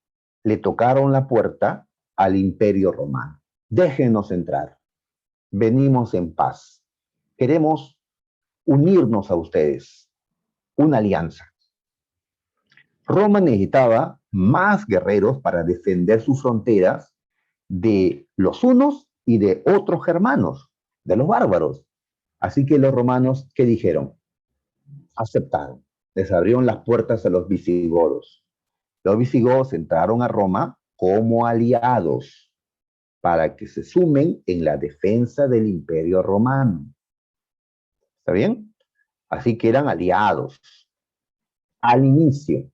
Speaker 1: Le tocaron la puerta al Imperio Romano. Déjenos entrar. Venimos en paz. Queremos unirnos a ustedes. Una alianza. Roma necesitaba más guerreros para defender sus fronteras de los hunos y de otros germanos, de los bárbaros. Así que los romanos, ¿qué dijeron? Aceptaron. Les abrieron las puertas a los visigodos. Los visigodos entraron a Roma como aliados para que se sumen en la defensa del Imperio Romano. ¿Está bien? Así que eran aliados al inicio,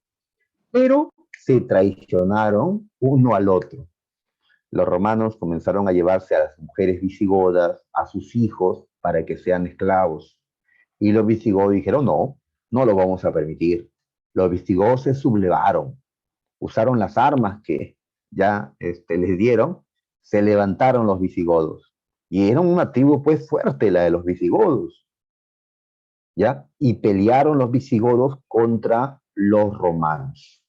Speaker 1: pero se traicionaron uno al otro. Los romanos comenzaron a llevarse a las mujeres visigodas, a sus hijos, para que sean esclavos. Y los visigodos dijeron, no, no lo vamos a permitir. Los visigodos se sublevaron, usaron las armas que ya les dieron, se levantaron los visigodos. Y era una tribu pues fuerte la de los visigodos, ¿ya? Y pelearon los visigodos contra los romanos,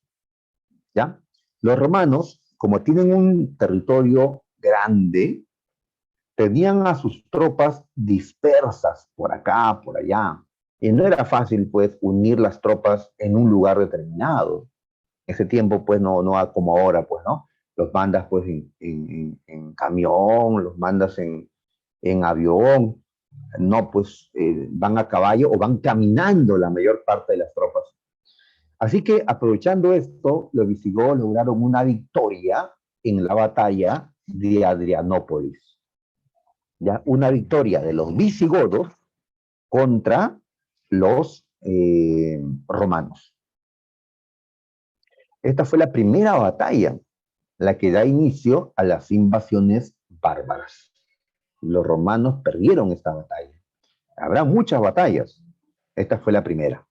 Speaker 1: ¿ya? Los romanos, como tienen un territorio grande, tenían a sus tropas dispersas por acá, por allá. Y no era fácil, pues, unir las tropas en un lugar determinado. En ese tiempo, pues, no como ahora, pues, ¿no? Los mandas, pues, en camión, los mandas en avión, no, pues, van a caballo o van caminando la mayor parte de las tropas. Así que, aprovechando esto, los visigodos lograron una victoria en la batalla de Adrianópolis. ¿Ya? Una victoria de los visigodos contra los romanos. Esta fue la primera batalla, la que da inicio a las invasiones bárbaras. Los romanos perdieron esta batalla. Habrá muchas batallas. Esta fue la primera.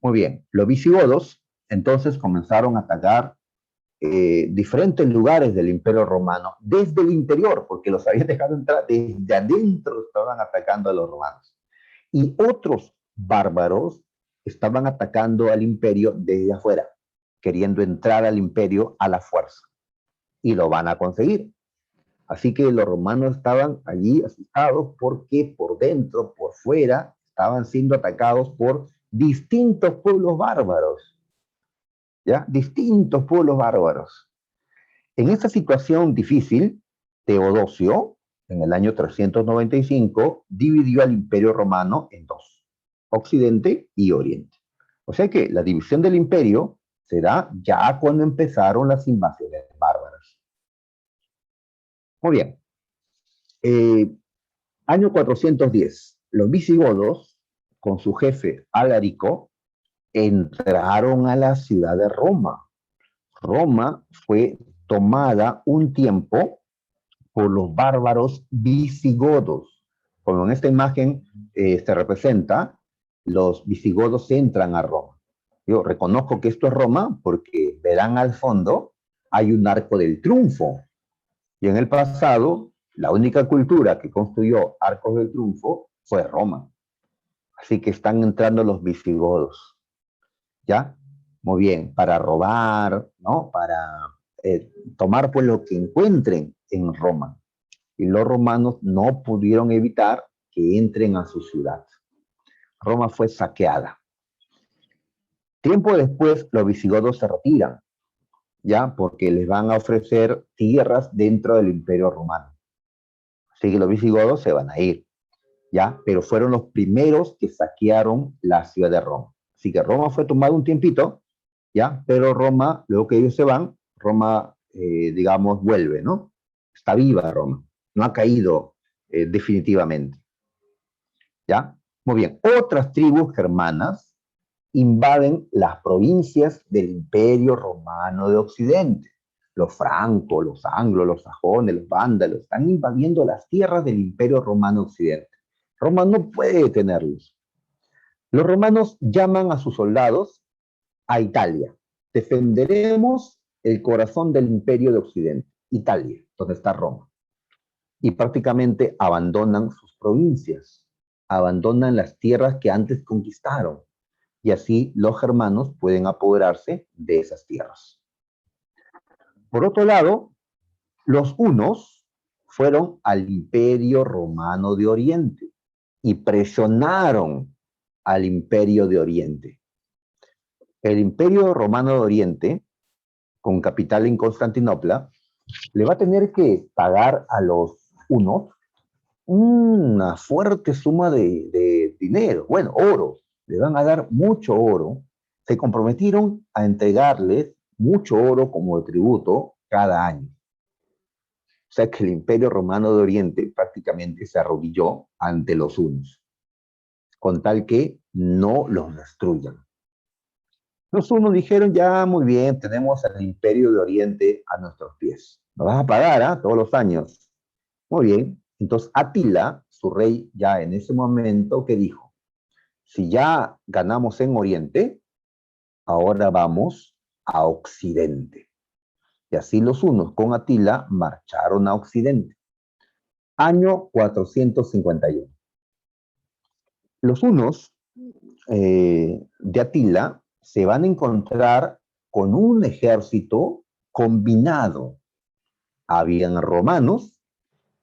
Speaker 1: Muy bien, los visigodos entonces comenzaron a atacar diferentes lugares del Imperio Romano desde el interior, porque los habían dejado entrar desde adentro, estaban atacando a los romanos. Y otros bárbaros estaban atacando al imperio desde afuera, queriendo entrar al imperio a la fuerza. Y lo van a conseguir. Así que los romanos estaban allí asustados porque por dentro, por fuera, estaban siendo atacados por distintos pueblos bárbaros. ¿Ya? Distintos pueblos bárbaros. En esta situación difícil, Teodosio, en el año 395, dividió al imperio romano en dos, Occidente y Oriente. O sea que la división del imperio se da ya cuando empezaron las invasiones bárbaras. Muy bien. Año 410, los visigodos, con su jefe Alarico, entraron a la ciudad de Roma. Roma fue tomada un tiempo por los bárbaros visigodos. Como en esta imagen se representa, los visigodos entran a Roma. Yo reconozco que esto es Roma porque verán al fondo hay un arco del triunfo. Y en el pasado, la única cultura que construyó arcos del triunfo fue Roma. Así que están entrando los visigodos. ¿Ya? Muy bien, para robar, ¿no? Para tomar pues lo que encuentren en Roma. Y los romanos no pudieron evitar que entren a su ciudad. Roma fue saqueada. Tiempo después, los visigodos se retiran, ya, porque les van a ofrecer tierras dentro del Imperio Romano. Así que los visigodos se van a ir, ya, pero fueron los primeros que saquearon la ciudad de Roma. Así que Roma fue tomado un tiempito, ya, pero Roma, luego que ellos se van, Roma, digamos, vuelve, ¿no? Está viva Roma, no ha caído definitivamente. ¿Ya? Muy bien. Otras tribus germanas invaden las provincias del Imperio Romano de Occidente. Los francos, los anglos, los sajones, los vándalos están invadiendo las tierras del Imperio Romano de Occidente. Roma no puede detenerlos. Los romanos llaman a sus soldados a Italia. Defenderemos el corazón del Imperio de Occidente, Italia, donde está Roma. Y prácticamente abandonan sus provincias, abandonan las tierras que antes conquistaron, y así los germanos pueden apoderarse de esas tierras. Por otro lado, los hunos fueron al Imperio Romano de Oriente y presionaron al Imperio de Oriente. El Imperio Romano de Oriente, con capital en Constantinopla, le va a tener que pagar a los hunos una fuerte suma de dinero, bueno, oro, le van a dar mucho oro, se comprometieron a entregarles mucho oro como tributo cada año. O sea que el Imperio Romano de Oriente prácticamente se arrodilló ante los hunos, con tal que no los destruyan. Los hunos dijeron, ya muy bien, tenemos al Imperio de Oriente a nuestros pies. Nos vas a pagar todos los años. Muy bien. Entonces Atila, su rey, ya en ese momento, ¿qué dijo? si ya ganamos en Oriente, ahora vamos a Occidente. Y así los hunos con Atila marcharon a Occidente. Año 451. Los hunos de Atila se van a encontrar con un ejército combinado. Habían romanos,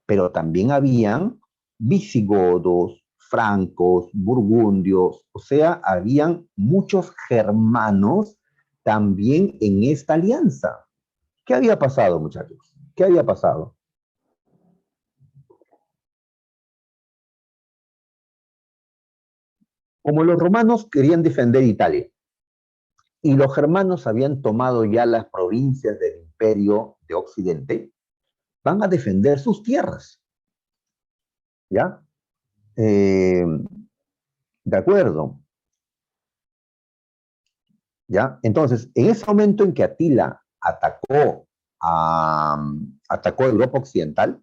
Speaker 1: pero también habían visigodos, francos, burgundios, o sea, habían muchos germanos también en esta alianza. ¿Qué había pasado, muchachos? ¿Qué había pasado? Como los romanos querían defender Italia y los germanos habían tomado ya las provincias del imperio de Occidente, van a defender sus tierras, ¿ya? Eh, de acuerdo, ¿ya? Entonces, en ese momento en que Atila atacó Europa Occidental,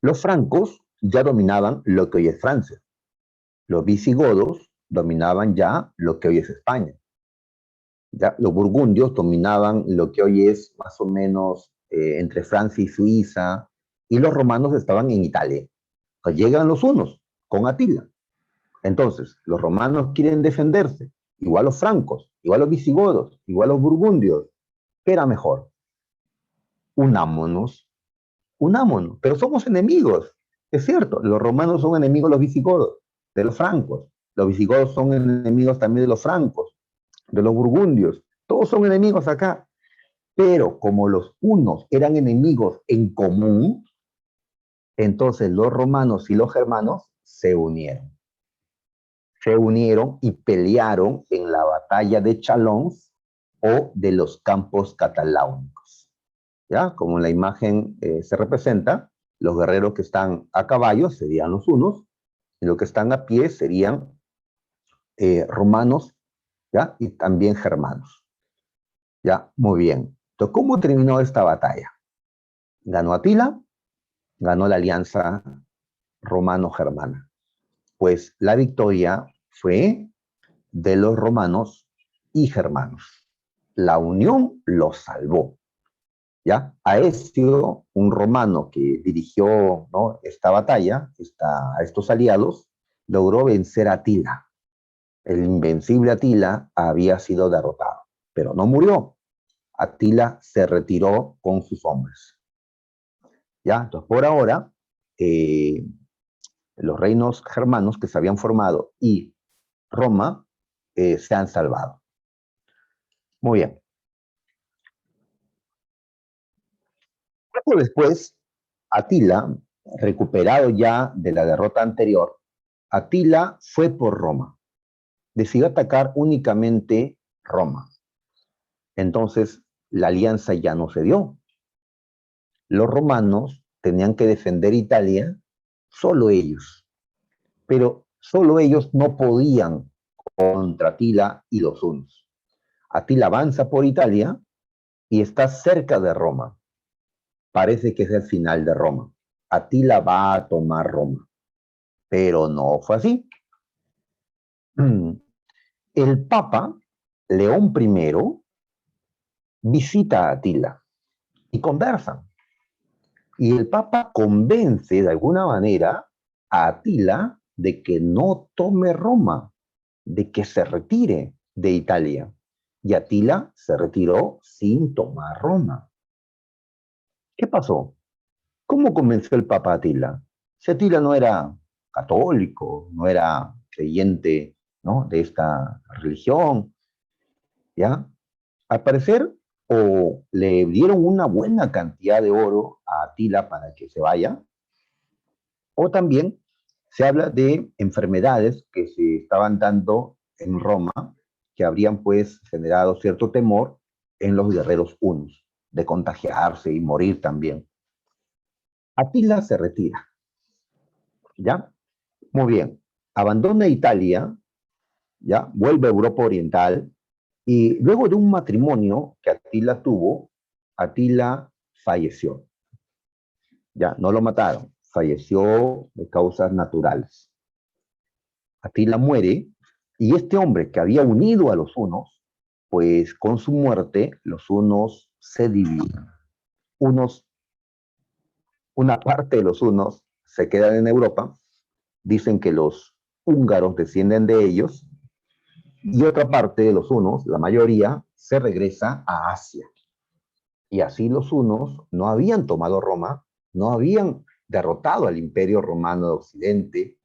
Speaker 1: los francos ya dominaban lo que hoy es Francia. Los visigodos dominaban ya lo que hoy es España. Ya, los burgundios dominaban lo que hoy es más o menos entre Francia y Suiza, y los romanos estaban en Italia. Pues llegan los hunos con Atila. Entonces, los romanos quieren defenderse, igual los francos, igual los visigodos, igual los burgundios. ¿Qué era mejor? Unámonos, unámonos, pero somos enemigos. Es cierto, los romanos son enemigos de los visigodos, de los francos. Los visigodos son enemigos también de los francos, de los burgundios. Todos son enemigos acá. Pero como los hunos eran enemigos en común, entonces los romanos y los germanos se unieron. Se unieron y pelearon en la batalla de Chalons o de los campos cataláunicos. ¿Ya? Como en la imagen se representa, los guerreros que están a caballo serían los hunos, y los que están a pie serían romanos, ¿ya? Y también germanos. ¿Ya? Muy bien. Entonces, ¿cómo terminó esta batalla? Ganó Atila, ganó la alianza romano-germana. Pues la victoria fue de los romanos y germanos. La unión los salvó. ¿Ya? Aecio, un romano que dirigió, ¿no?, esta batalla, a estos aliados, logró vencer a Atila. El invencible Atila había sido derrotado, pero no murió. Atila se retiró con sus hombres. ¿Ya? Entonces, por ahora, eh, los reinos germanos que se habían formado y Roma se han salvado. Muy bien. Poco después, Atila, recuperado ya de la derrota anterior, Atila fue por Roma. Decidió atacar únicamente Roma. Entonces, la alianza ya no se dio. Los romanos tenían que defender Italia, solo ellos. Pero solo ellos no podían contra Atila y los hunos. Atila avanza por Italia y está cerca de Roma. Parece que es el final de Roma. Atila va a tomar Roma, pero no fue así. El Papa León I visita a Atila y conversan. Y el Papa convence de alguna manera a Atila de que no tome Roma, de que se retire de Italia. Y Atila se retiró sin tomar Roma. ¿Qué pasó? ¿Cómo convenció el Papa a Atila? Si Atila no era católico, no era creyente, ¿no?, de esta religión, ¿ya? Al parecer, o le dieron una buena cantidad de oro a Atila para que se vaya, o también se habla de enfermedades que se estaban dando en Roma, que habrían pues generado cierto temor en los guerreros hunos, de contagiarse y morir también. Atila se retira, ¿ya? Muy bien, abandona Italia, ¿ya? Vuelve a Europa Oriental, y luego de un matrimonio que Atila tuvo, Atila falleció. Ya, no lo mataron, falleció de causas naturales. Atila muere y este hombre que había unido a los hunos, pues con su muerte los hunos se dividen. Unos, una parte de los hunos se quedan en Europa, dicen que los húngaros descienden de ellos, y otra parte de los hunos, la mayoría, se regresa a Asia. Y así los hunos no habían tomado Roma, no habían derrotado al Imperio Romano de Occidente,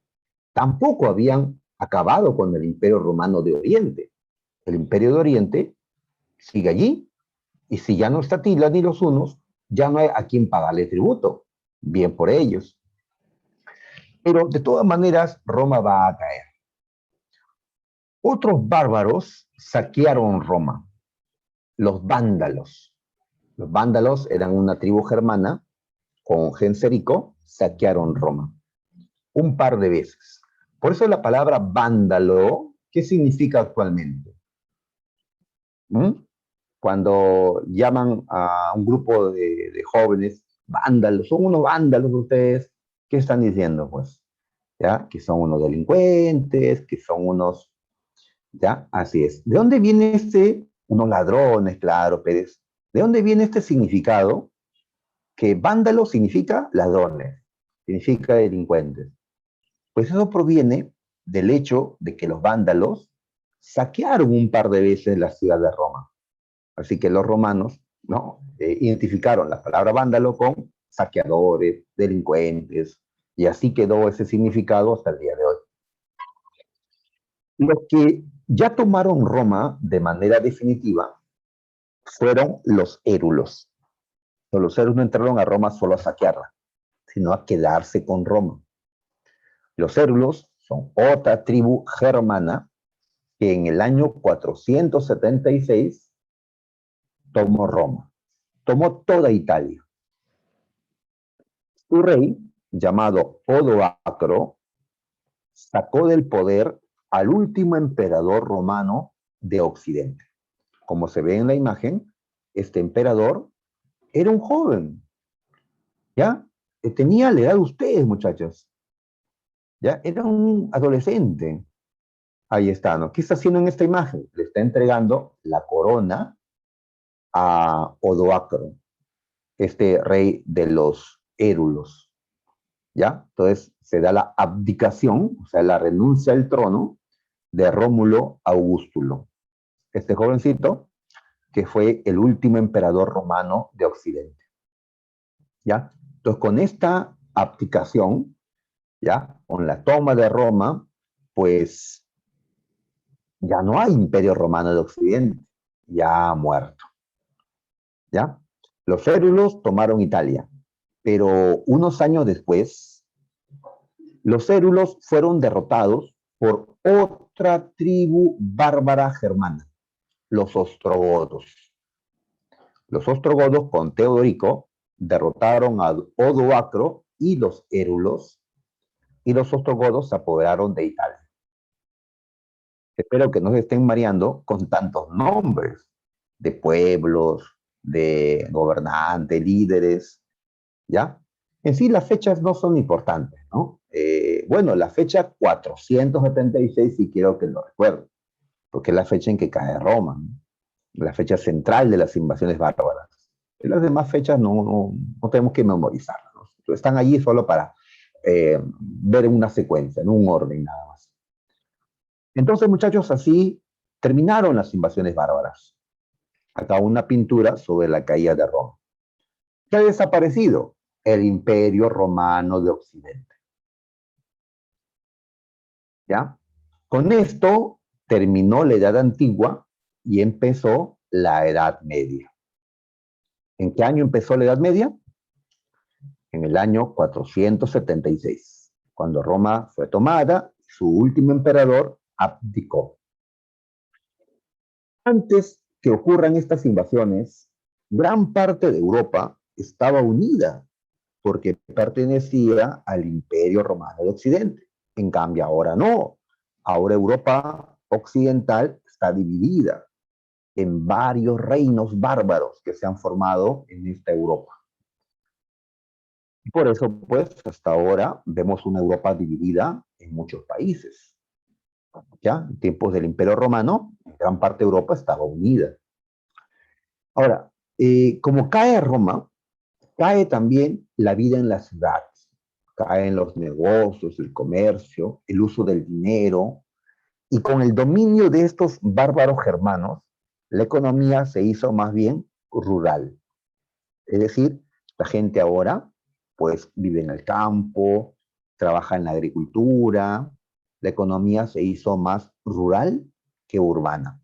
Speaker 1: tampoco habían acabado con el Imperio Romano de Oriente. El Imperio de Oriente sigue allí, y si ya no está Atila ni los hunos, ya no hay a quien pagarle tributo. Bien por ellos. Pero de todas maneras, Roma va a caer. Otros bárbaros saquearon Roma, los vándalos. Los vándalos eran una tribu germana con Genserico, saquearon Roma un par de veces. Por eso la palabra vándalo, ¿qué significa actualmente? ¿Mm? Cuando llaman a un grupo de jóvenes vándalos, son unos vándalos ustedes, ¿qué están diciendo? Pues, ¿ya? Que son unos delincuentes, que son unos, ¿ya? Así es. ¿De dónde viene unos ladrones, claro, Pérez? ¿De dónde viene este significado? Que vándalo significa ladrones, significa delincuentes. Pues eso proviene del hecho de que los vándalos saquearon un par de veces la ciudad de Roma. Así que los romanos, ¿no? Identificaron la palabra vándalo con saqueadores, delincuentes, y así quedó ese significado hasta el día de hoy. Los que ya tomaron Roma de manera definitiva fueron los érulos. Los érulos no entraron a Roma solo a saquearla, sino a quedarse con Roma. Los érulos son otra tribu germana que en el año 476 tomó Roma, tomó toda Italia. Su rey, llamado Odoacro, sacó del poder al último emperador romano de Occidente. Como se ve en la imagen, este emperador era un joven, ¿ya? Tenía la edad de ustedes, muchachos, ¿ya? Era un adolescente. Ahí está, ¿no? ¿Qué está haciendo en esta imagen? Le está entregando la corona a Odoacro, este rey de los érulos, ¿ya? Entonces se da la abdicación, o sea, la renuncia al trono de Rómulo Augustulo, este jovencito que fue el último emperador romano de Occidente, ¿ya? Entonces con esta abdicación, ¿ya? Con la toma de Roma, pues ya no hay imperio romano de Occidente, ya ha muerto, ¿ya? Los érulos tomaron Italia, pero unos años después, los érulos fueron derrotados por otra tribu bárbara germana, los ostrogodos. Los ostrogodos con Teodorico derrotaron a Odoacro y los érulos, y los ostrogodos se apoderaron de Italia. Espero que no se estén mareando con tantos nombres de pueblos, de gobernantes, líderes, ¿ya? En sí las fechas no son importantes, ¿no? Bueno, la fecha 476 sí quiero que lo recuerden, porque es la fecha en que cae Roma, ¿no? La fecha central de las invasiones bárbaras. Y las demás fechas no tenemos que memorizarlas, ¿no? Están allí solo para ver una secuencia, en un orden nada más. Entonces, muchachos, así terminaron las invasiones bárbaras. Acá una pintura sobre la caída de Roma. ¿Qué ha desaparecido? El Imperio Romano de Occidente. ¿Ya? Con esto terminó la Edad Antigua y empezó la Edad Media. ¿En qué año empezó la Edad Media? En el año 476, cuando Roma fue tomada, su último emperador abdicó. Antes que ocurran estas invasiones, gran parte de Europa estaba unida porque pertenecía al Imperio Romano de Occidente. En cambio, ahora no. Ahora Europa occidental está dividida en varios reinos bárbaros que se han formado en esta Europa. Y por eso, pues, hasta ahora vemos una Europa dividida en muchos países. ¿ya? En tiempos del Imperio Romano, gran parte de Europa estaba unida. Ahora, como cae Roma, cae también la vida en las ciudades, caen los negocios, el comercio, el uso del dinero, y con el dominio de estos bárbaros germanos, la economía se hizo más bien rural. Es decir, la gente ahora pues vive en el campo, trabaja en la agricultura, la economía se hizo más rural que urbana.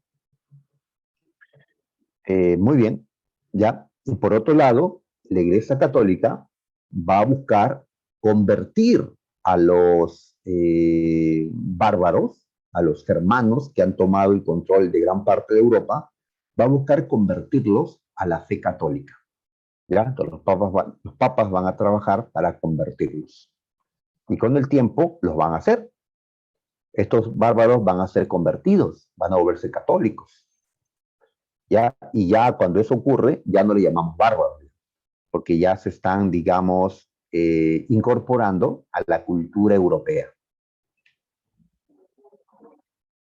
Speaker 1: Muy bien, ¿ya? Y por otro lado, la Iglesia Católica va a buscar convertir a los bárbaros, a los germanos que han tomado el control de gran parte de Europa, va a buscar convertirlos a la fe católica, ¿ya? Entonces los papas van a trabajar para convertirlos. Y con el tiempo los van a hacer. Estos bárbaros van a ser convertidos, van a volverse católicos. ¿Ya? Y ya cuando eso ocurre, ya no le llamamos bárbaros, porque ya se están, digamos, incorporando a la cultura europea.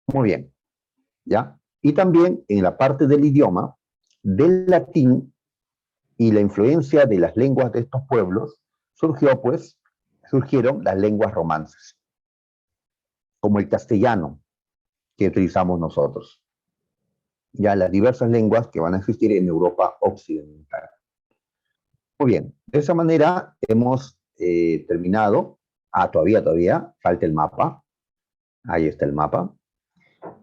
Speaker 1: Muy bien, ¿ya? Y también en la parte del idioma, del latín y la influencia de las lenguas de estos pueblos, surgieron las lenguas romances, como el castellano que utilizamos nosotros. Ya las diversas lenguas que van a existir en Europa occidental. Muy bien, de esa manera hemos terminado. Todavía, falta el mapa. Ahí está el mapa.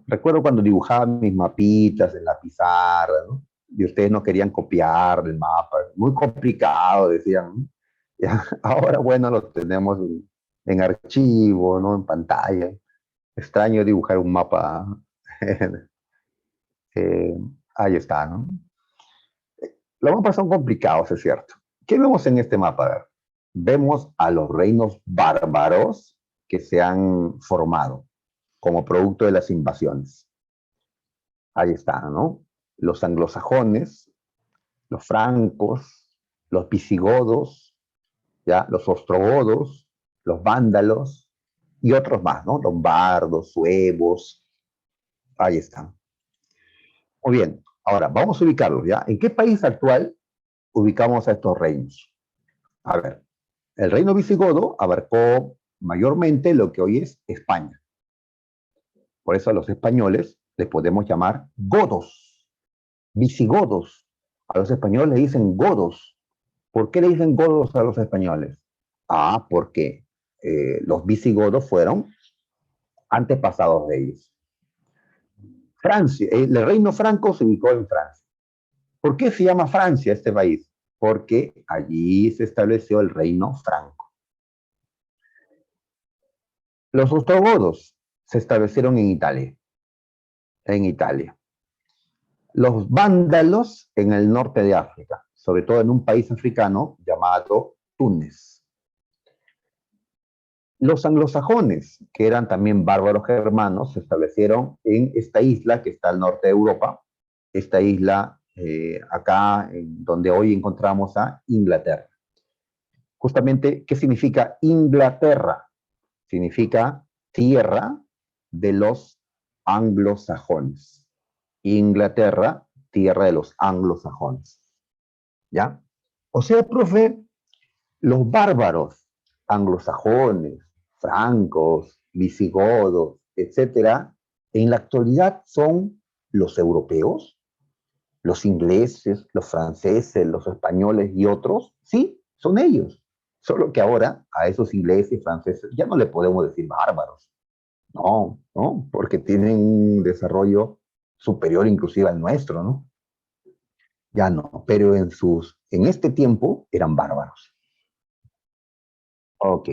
Speaker 1: Recuerdo cuando dibujaba mis mapitas en la pizarra, ¿no? Y ustedes no querían copiar el mapa. Muy complicado, decían, ¿no? Ya, ahora, bueno, lo tenemos en archivo, ¿no? En pantalla. Extraño dibujar un mapa. eh, Ahí está, ¿no? Los mapas son complicados, es cierto. ¿Qué vemos en este mapa? A ver, vemos a los reinos bárbaros que se han formado como producto de las invasiones. Ahí está, ¿no? Los anglosajones, los francos, los visigodos, ¿ya? Los ostrogodos, los vándalos y otros más, ¿no? Lombardos, suevos. Ahí están. Muy bien. Ahora, vamos a ubicarlos, ¿ya? ¿En qué país actual ubicamos a estos reinos? A ver, el reino visigodo abarcó mayormente lo que hoy es España. Por eso a los españoles les podemos llamar godos, visigodos. A los españoles le dicen godos. ¿Por qué le dicen godos a los españoles? Porque los visigodos fueron antepasados de ellos. Francia, el reino franco se ubicó en Francia. ¿Por qué se llama Francia este país? Porque allí se estableció el reino franco. Los ostrogodos se establecieron en Italia. En Italia. Los vándalos en el norte de África, sobre todo en un país africano llamado Túnez. Los anglosajones, que eran también bárbaros germanos, se establecieron en esta isla que está al norte de Europa, esta isla acá en donde hoy encontramos a Inglaterra. Justamente, ¿qué significa Inglaterra? Significa tierra de los anglosajones. Inglaterra, tierra de los anglosajones. ¿Ya? O sea, profe, los bárbaros anglosajones, francos, visigodos, etcétera, en la actualidad son los europeos, los ingleses, los franceses, los españoles y otros. Sí, son ellos. Solo que ahora a esos ingleses y franceses ya no le podemos decir bárbaros. No, no, porque tienen un desarrollo superior inclusive al nuestro, ¿no? Ya no, pero en este tiempo eran bárbaros. Ok,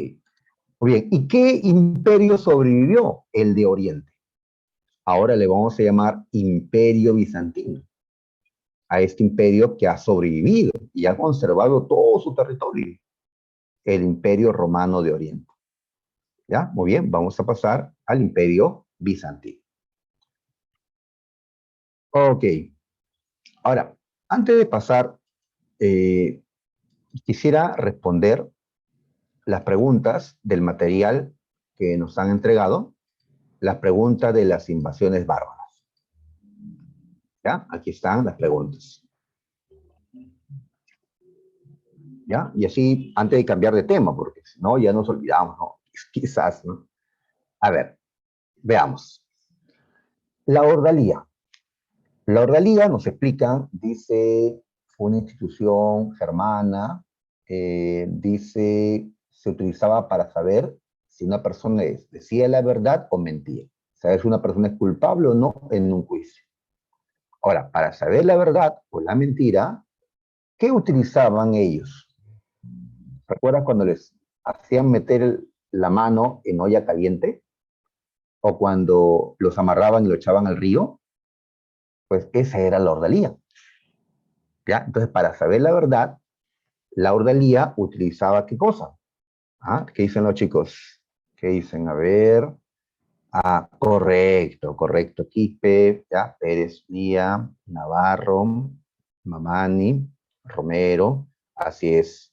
Speaker 1: muy bien. ¿Y qué imperio sobrevivió? El de Oriente. Ahora le vamos a llamar Imperio Bizantino. A este imperio que ha sobrevivido y ha conservado todo su territorio. El Imperio Romano de Oriente. ¿Ya? Muy bien, vamos a pasar al Imperio Bizantino. Ok, ahora, antes de pasar, eh, quisiera responder las preguntas del material que nos han entregado. las preguntas de las invasiones bárbaras. ¿Ya? Aquí están las preguntas. ¿Ya? Y así, antes de cambiar de tema, porque si no, ya nos olvidamos, ¿no? Quizás, ¿no? A ver, veamos. La ordalía. La ordalía nos explica, dice, una institución germana, dice, se utilizaba para saber si una persona decía la verdad o mentía. Saber si una persona es culpable o no en un juicio. Ahora, para saber la verdad o la mentira, ¿qué utilizaban ellos? ¿Recuerdas cuando les hacían meter la mano en olla caliente? ¿O cuando los amarraban y lo echaban al río? Pues esa era la ordalía. ¿Ya? Entonces, para saber la verdad, la ordalía utilizaba ¿qué cosa? ¿Ah? ¿Qué dicen los chicos? ¿Qué dicen? A ver. Ah, correcto, correcto. Quispe, ¿ya? Pérez Lía, Navarro, Mamani, Romero. Así es.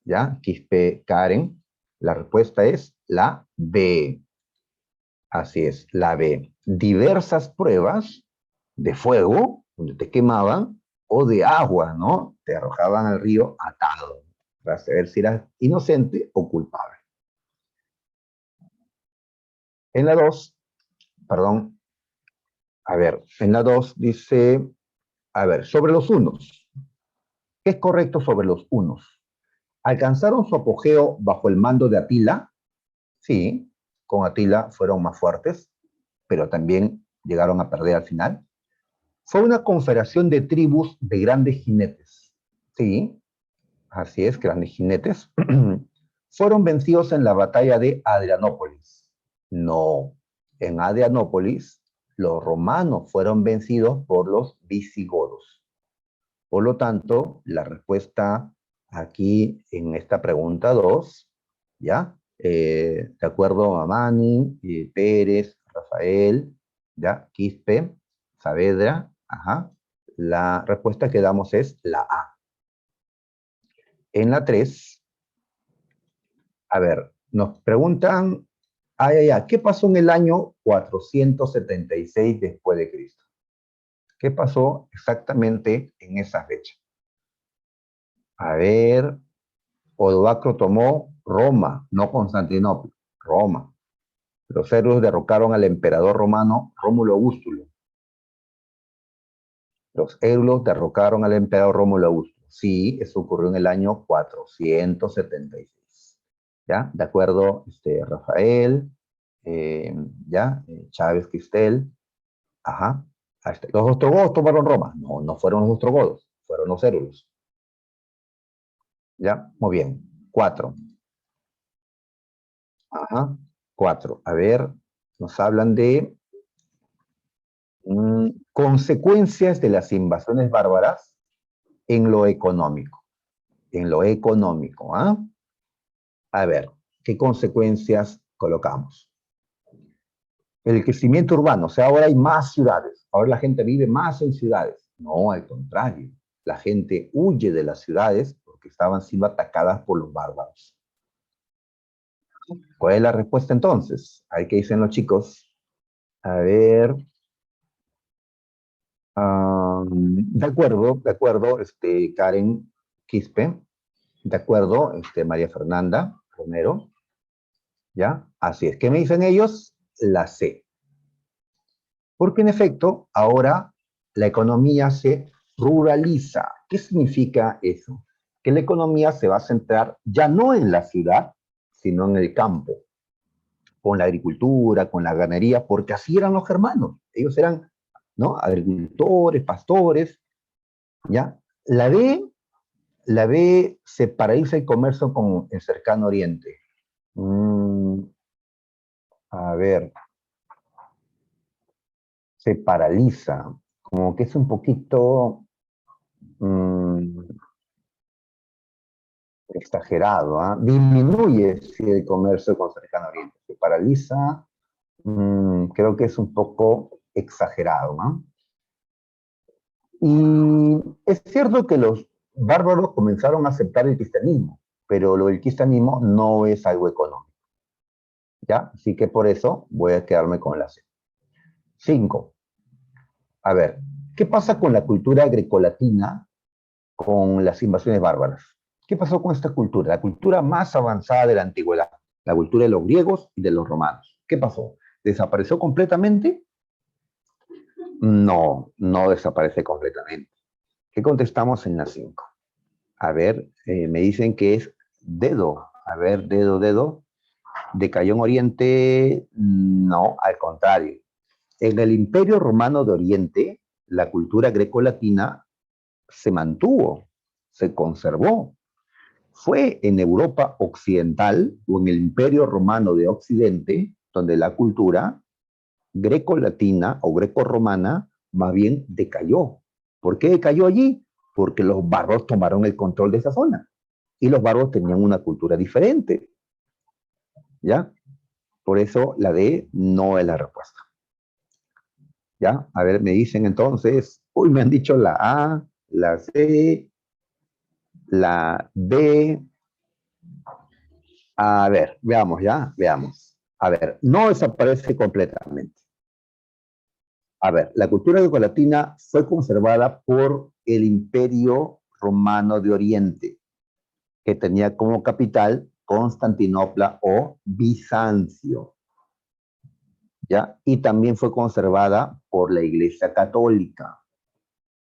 Speaker 1: ¿Ya? Quispe, Karen. La respuesta es la B. Así es, la B. Diversas pruebas de fuego, donde te quemaban, o de agua, ¿no? Te arrojaban al río atado, para saber si eras inocente o culpable. En la 2, perdón, a ver, en la 2 dice, a ver, sobre los unos. ¿Qué es correcto sobre los unos? ¿Alcanzaron su apogeo bajo el mando de Atila? Sí, con Atila fueron más fuertes, pero también llegaron a perder al final. Fue una confederación de tribus de grandes jinetes. Sí, así es, grandes jinetes. Fueron vencidos en la batalla de Adrianópolis. No, en Adrianópolis los romanos fueron vencidos por los visigodos. Por lo tanto, la respuesta aquí en esta pregunta 2, ¿ya? De acuerdo a Mani, Pérez, Rafael, ¿ya? Quispe, Saavedra, ajá. La respuesta que damos es la A. En la 3, a ver, nos preguntan, ¿qué pasó en el año 476 después de Cristo? ¿Qué pasó exactamente en esa fecha? A ver, Odoacro tomó Roma, no Constantinopla, Roma. Los héroes derrocaron al emperador romano Rómulo Augustulo. Los eulos derrocaron al emperador Rómulo Augusto. Sí, eso ocurrió en el año 476. ¿Ya? De acuerdo, Rafael, ¿ya? Chávez Cristel, ajá. ¿Los ostrogodos tomaron Roma? No, no fueron los ostrogodos, fueron los eulos. ¿Ya? Muy bien. 4. Ajá. 4. A ver, nos hablan de consecuencias de las invasiones bárbaras en lo económico. En lo económico, ¿ah? A ver, ¿qué consecuencias colocamos? El crecimiento urbano, o sea, ahora hay más ciudades, ahora la gente vive más en ciudades. No, al contrario, la gente huye de las ciudades porque estaban siendo atacadas por los bárbaros. ¿Cuál es la respuesta entonces? Ahí que dicen los chicos. A ver. De acuerdo, Karen Quispe, de acuerdo, María Fernanda Romero, ¿ya? Así es. ¿Qué me dicen ellos? La C. Porque en efecto, ahora la economía se ruraliza. ¿Qué significa eso? Que la economía se va a centrar ya no en la ciudad, sino en el campo, con la agricultura, con la ganadería, porque así eran los germanos. Ellos eran, ¿no? Agricultores, pastores, ¿ya? La B se paraliza el comercio con el cercano oriente. Mm, a ver, se paraliza, como que es un poquito mm, exagerado, ¿ah? Disminuye sí, el comercio con cercano oriente. Se paraliza, creo que es un poco exagerado, ¿no? Y es cierto que los bárbaros comenzaron a aceptar el cristianismo, pero lo del cristianismo no es algo económico. ¿Ya? Así que por eso voy a quedarme con la C. 5. A ver, ¿qué pasa con la cultura grecolatina con las invasiones bárbaras? ¿Qué pasó con esta cultura? La cultura más avanzada de la antigüedad, la cultura de los griegos y de los romanos. ¿Qué pasó? ¿Desapareció completamente? No, no desaparece completamente. ¿Qué contestamos en la 5? A ver, me dicen que es dedo. A ver, dedo, dedo. ¿Decayó en Oriente? No, al contrario. En el Imperio Romano de Oriente, la cultura grecolatina se mantuvo, se conservó. Fue en Europa Occidental o en el Imperio Romano de Occidente donde la cultura grecolatina o grecorromana más bien decayó. ¿Por qué decayó allí? Porque los bárbaros tomaron el control de esa zona y los bárbaros tenían una cultura diferente, ¿ya? Por eso la D no es la respuesta, ¿ya? A ver, me dicen entonces, uy, me han dicho la A, la C, la B. A ver, veamos, ¿ya? Veamos. A ver, no desaparece completamente. A ver, la cultura grecolatina fue conservada por el Imperio Romano de Oriente, que tenía como capital Constantinopla o Bizancio, ¿ya? Y también fue conservada por la Iglesia Católica.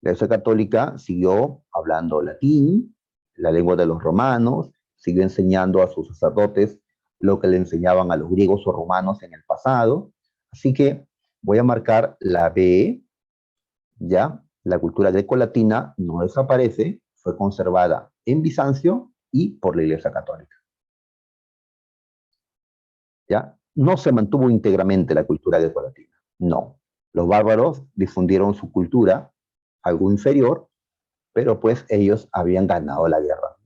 Speaker 1: La Iglesia Católica siguió hablando latín, la lengua de los romanos, siguió enseñando a sus sacerdotes lo que le enseñaban a los griegos o romanos en el pasado. Así que voy a marcar la B, ¿ya? La cultura grecolatina no desaparece, fue conservada en Bizancio y por la Iglesia Católica, ¿ya? No se mantuvo íntegramente la cultura grecolatina, no. Los bárbaros difundieron su cultura, algo inferior, pero pues ellos habían ganado la guerra.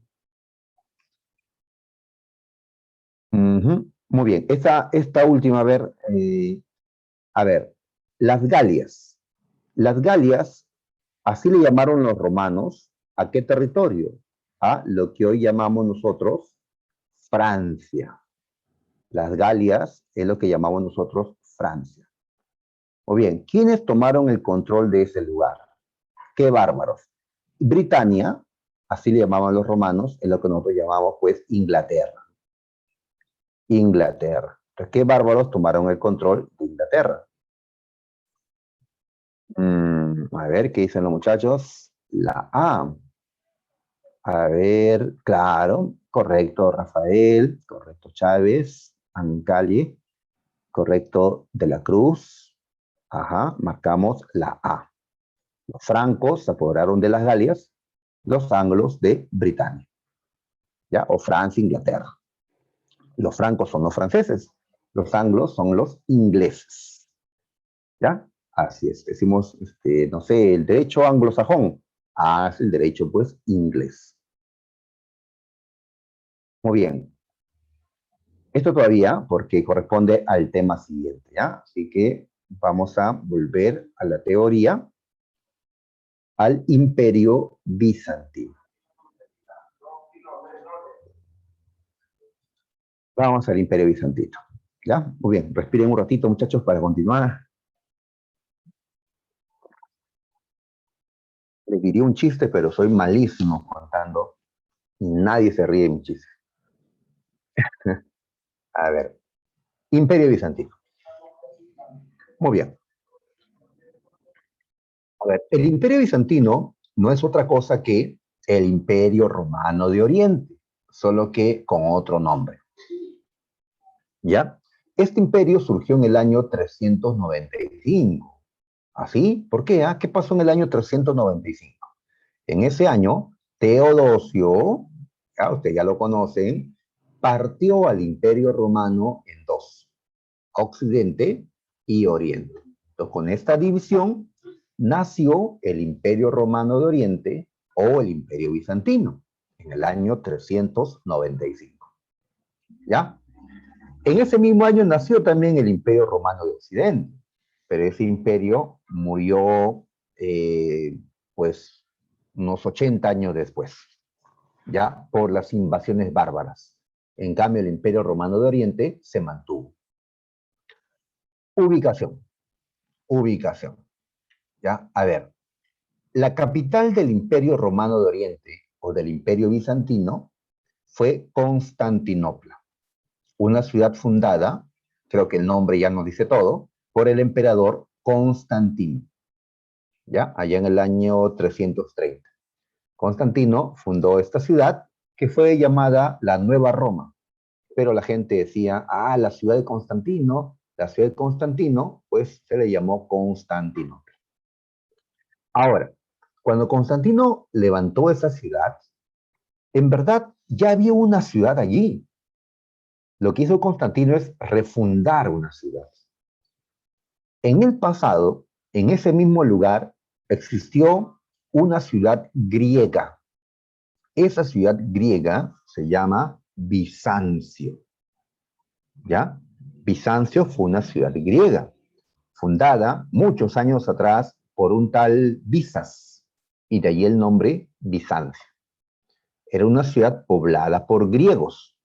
Speaker 1: Muy bien, esta última, a ver, las Galias. Las Galias, así le llamaron los romanos, ¿a qué territorio? A lo que hoy llamamos nosotros Francia. Las Galias es lo que llamamos nosotros Francia. Muy bien, ¿quiénes tomaron el control de ese lugar? ¡Qué bárbaros! Britania, así le llamaban los romanos, es lo que nosotros llamamos pues Inglaterra. Inglaterra. Entonces, ¿qué bárbaros tomaron el control de Inglaterra? A ver, ¿qué dicen los muchachos? La A. A ver, claro, correcto Rafael, correcto Chávez, Ancalle, correcto De la Cruz. Ajá, marcamos la A. Los francos se apoderaron de las Galias, los anglos de Britania, ¿ya? O Francia, Inglaterra. Los francos son los franceses, los anglos son los ingleses, ¿ya? Así es, decimos, no sé, el derecho anglosajón, es el derecho, pues, inglés. Muy bien. Esto todavía porque corresponde al tema siguiente, ¿ya? Así que vamos a volver a la teoría, al Imperio Bizantino. Vamos al Imperio Bizantino, ¿ya? Muy bien, respiren un ratito, muchachos, para continuar. Les diría un chiste, pero soy malísimo contando y nadie se ríe de mi chiste. A ver, Imperio Bizantino. Muy bien. A ver, el Imperio Bizantino no es otra cosa que el Imperio Romano de Oriente, solo que con otro nombre. ¿Ya? Este imperio surgió en el año 395. ¿Así? ¿Por qué? ¿Qué pasó en el año 395? En ese año, Teodosio, ya ustedes ya lo conocen, partió al imperio romano en dos, Occidente y Oriente. Entonces, con esta división nació el Imperio Romano de Oriente o el Imperio Bizantino en el año 395. ¿Ya? En ese mismo año nació también el Imperio Romano de Occidente, pero ese imperio murió pues unos 80 años después, ya por las invasiones bárbaras. En cambio, el Imperio Romano de Oriente se mantuvo. Ubicación, ubicación. ¿Ya? A ver, la capital del Imperio Romano de Oriente o del Imperio Bizantino fue Constantinopla, una ciudad fundada, creo que el nombre ya nos dice todo, por el emperador Constantino, ¿ya? Allá en el año 330. Constantino fundó esta ciudad que fue llamada la Nueva Roma, pero la gente decía, la ciudad de Constantino, la ciudad de Constantino, pues se le llamó Constantinopla. Ahora, cuando Constantino levantó esa ciudad, en verdad ya había una ciudad allí. Lo que hizo Constantino es refundar una ciudad. En el pasado, en ese mismo lugar, existió una ciudad griega. Esa ciudad griega se llama Bizancio, ¿ya? Bizancio fue una ciudad griega, fundada muchos años atrás por un tal Bizas, y de ahí el nombre Bizancio. Era una ciudad poblada por griegos,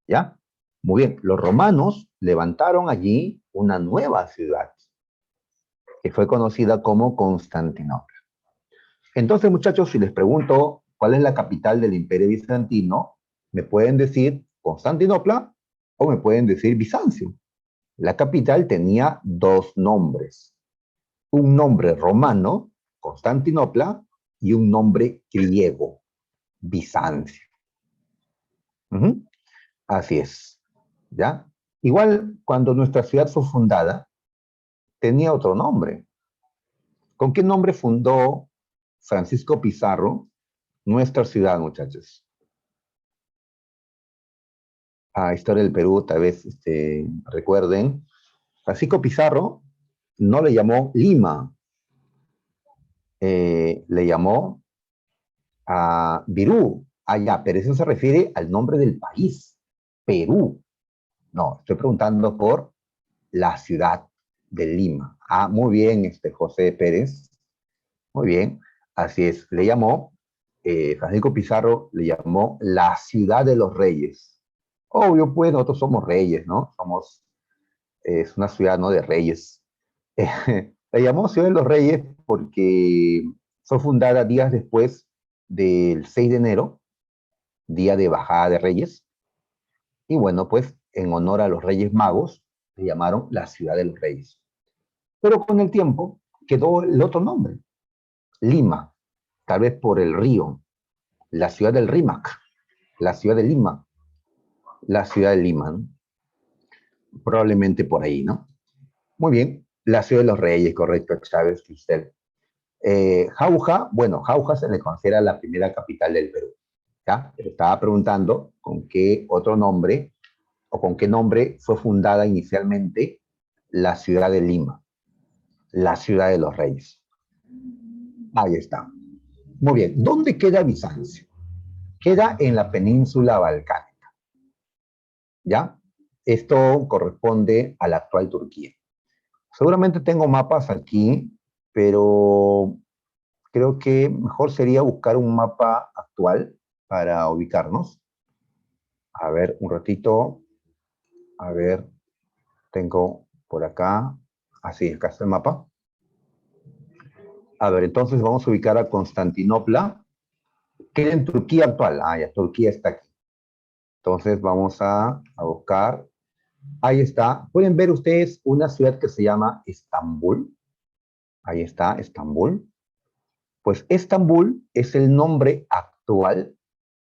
Speaker 1: ¿ya? Muy bien, los romanos levantaron allí una nueva ciudad, que fue conocida como Constantinopla. Entonces, muchachos, si les pregunto cuál es la capital del Imperio Bizantino, me pueden decir Constantinopla o me pueden decir Bizancio. La capital tenía dos nombres. Un nombre romano, Constantinopla, y un nombre griego, Bizancio. Así es, ¿ya? Igual, cuando nuestra ciudad fue fundada, tenía otro nombre. ¿Con qué nombre fundó Francisco Pizarro nuestra ciudad, muchachos? Historia del Perú, tal vez recuerden. Francisco Pizarro no le llamó Lima, le llamó a Virú. Ya, pero eso se refiere al nombre del país, Perú. No, estoy preguntando por la ciudad de Lima. Muy bien, José Pérez. Muy bien, así es. Le llamó, Francisco Pizarro le llamó la ciudad de los reyes. Obvio, pues nosotros somos reyes, ¿no? Es una ciudad, ¿no? De reyes. Le llamó Ciudad de los Reyes porque fue fundada días después del 6 de enero, día de bajada de reyes. Y bueno, pues en honor a los Reyes Magos, le llamaron la Ciudad de los Reyes. Pero con el tiempo quedó el otro nombre, Lima, tal vez por el río, la ciudad del Rímac, la ciudad de Lima, la ciudad de Lima, ¿no? Probablemente por ahí, ¿no? Muy bien, la ciudad de los Reyes, correcto, Chávez, Cristel. Jauja, bueno, Jauja se le considera la primera capital del Perú, ¿ya? Pero estaba preguntando con qué otro nombre o con qué nombre fue fundada inicialmente la ciudad de Lima, la ciudad de los Reyes. Ahí está. Muy bien, ¿dónde queda Bizancio? Queda en la península balcánica, ¿ya? Esto corresponde a la actual Turquía. Seguramente tengo mapas aquí, pero creo que mejor sería buscar un mapa actual para ubicarnos. A ver, un ratito. A ver, tengo por acá. Así, acá está el mapa. A ver, entonces vamos a ubicar a Constantinopla, que es en Turquía actual. Ya, Turquía está aquí. Entonces vamos a buscar. Ahí está. Pueden ver ustedes una ciudad que se llama Estambul. Ahí está, Estambul. Pues Estambul es el nombre actual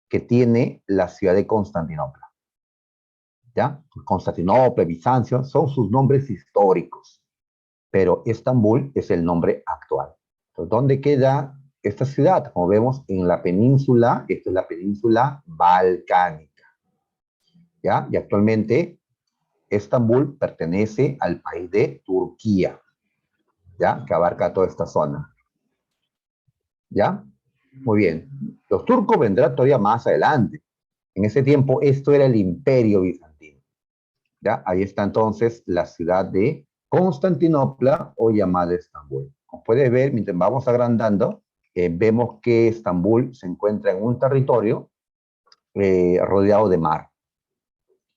Speaker 1: que tiene la ciudad de Constantinopla. ¿Ya? Constantinopla, Bizancio, son sus nombres históricos, pero Estambul es el nombre actual. Entonces, ¿dónde queda esta ciudad? Como vemos en la península, esta es la península balcánica, ¿ya? Y actualmente Estambul pertenece al país de Turquía, ¿ya? Que abarca toda esta zona, ¿ya? Muy bien. Los turcos vendrán todavía más adelante. En ese tiempo esto era el imperio bizantino. ¿Ya? Ahí está entonces la ciudad de Constantinopla o llamada Estambul. Como puedes ver, mientras vamos agrandando, vemos que Estambul se encuentra en un territorio rodeado de mar.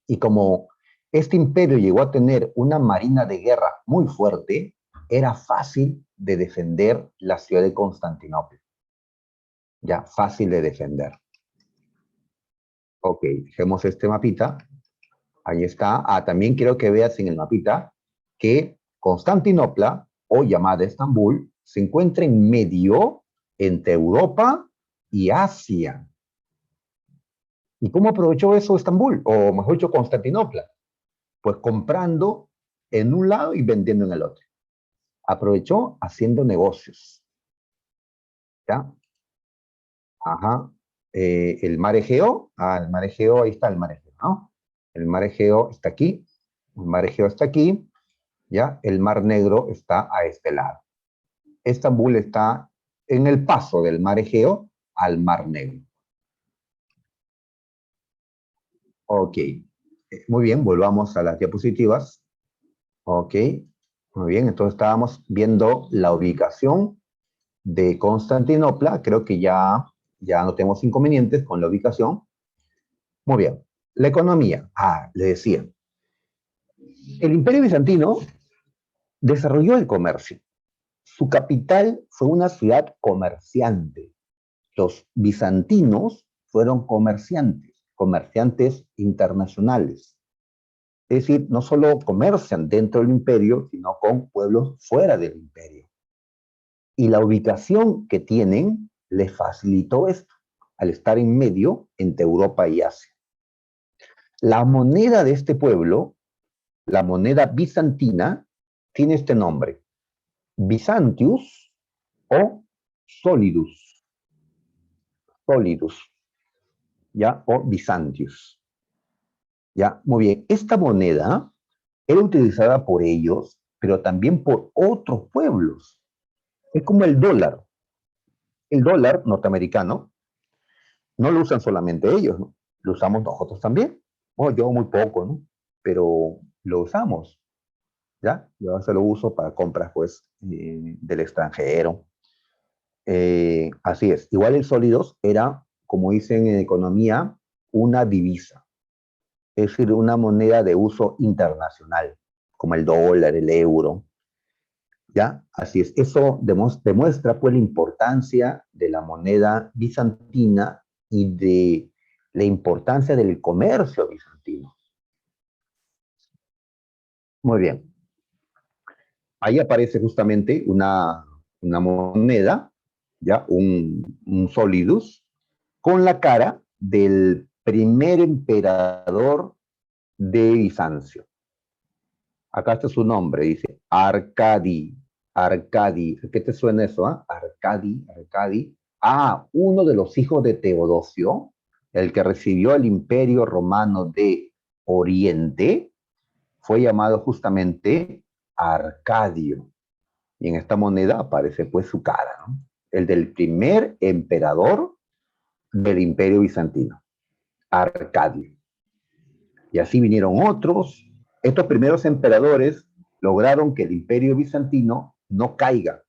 Speaker 1: Y como Este imperio llegó a tener una marina de guerra muy fuerte, era fácil de defender la ciudad de Constantinopla. Ya, fácil de defender. Ok, dejemos este mapita. Ahí está. Ah, también quiero que veas en el mapita que Constantinopla, o llamada Estambul, se encuentra en medio entre Europa y Asia. ¿Y cómo aprovechó eso Estambul? O mejor dicho, Constantinopla. Pues comprando en un lado y vendiendo en el otro. Aprovechó haciendo negocios. ¿Ya? Ajá. El mar Egeo. Ah, el mar Egeo, ahí está el mar Egeo, ¿no? El mar Egeo está aquí. El mar Egeo está aquí. ¿Ya? El mar Negro está a este lado. Estambul está en el paso del mar Egeo al mar Negro. Ok. Muy bien, volvamos a las diapositivas. Ok. Muy bien, entonces estábamos viendo la ubicación de Constantinopla. Creo que ya no tenemos inconvenientes con la ubicación. Muy bien. La economía. Ah, le decía. El Imperio Bizantino desarrolló el comercio. Su capital fue una ciudad comerciante. Los bizantinos fueron comerciantes internacionales. Es decir, no solo comercian dentro del imperio, sino con pueblos fuera del imperio. Y la ubicación que tienen les facilitó esto, al estar en medio entre Europa y Asia. La moneda de este pueblo, la moneda bizantina, tiene este nombre, Byzantius o Solidus, Solidus, ¿ya? O Byzantius. ¿Ya? Muy bien. Esta moneda era utilizada por ellos, pero también por otros pueblos. Es como el dólar. El dólar norteamericano no lo usan solamente ellos, ¿no? Lo usamos nosotros también. Bueno, yo muy poco, ¿no? Pero lo usamos, ¿ya? Yo se lo uso para compras, pues, del extranjero. Así es. Igual el sólidos era, como dicen en economía, una divisa. Es decir, una moneda de uso internacional, como el dólar, el euro, ¿ya? Así es. Eso demuestra pues la importancia de la moneda bizantina y de la importancia del comercio bizantino. Muy bien. Ahí aparece justamente una moneda, ¿ya? Un solidus, con la cara del primer emperador de Bizancio. Acá está su nombre, dice Arcadi. Arcadi. ¿Qué te suena eso? Arcadi, Arcadi. Ah, uno de los hijos de Teodosio, el que recibió el imperio romano de Oriente, fue llamado justamente Arcadio. Y en esta moneda aparece pues su cara, ¿no? El del primer emperador del imperio bizantino, Arcadio. Y así vinieron otros. Estos primeros emperadores lograron que el imperio bizantino no caiga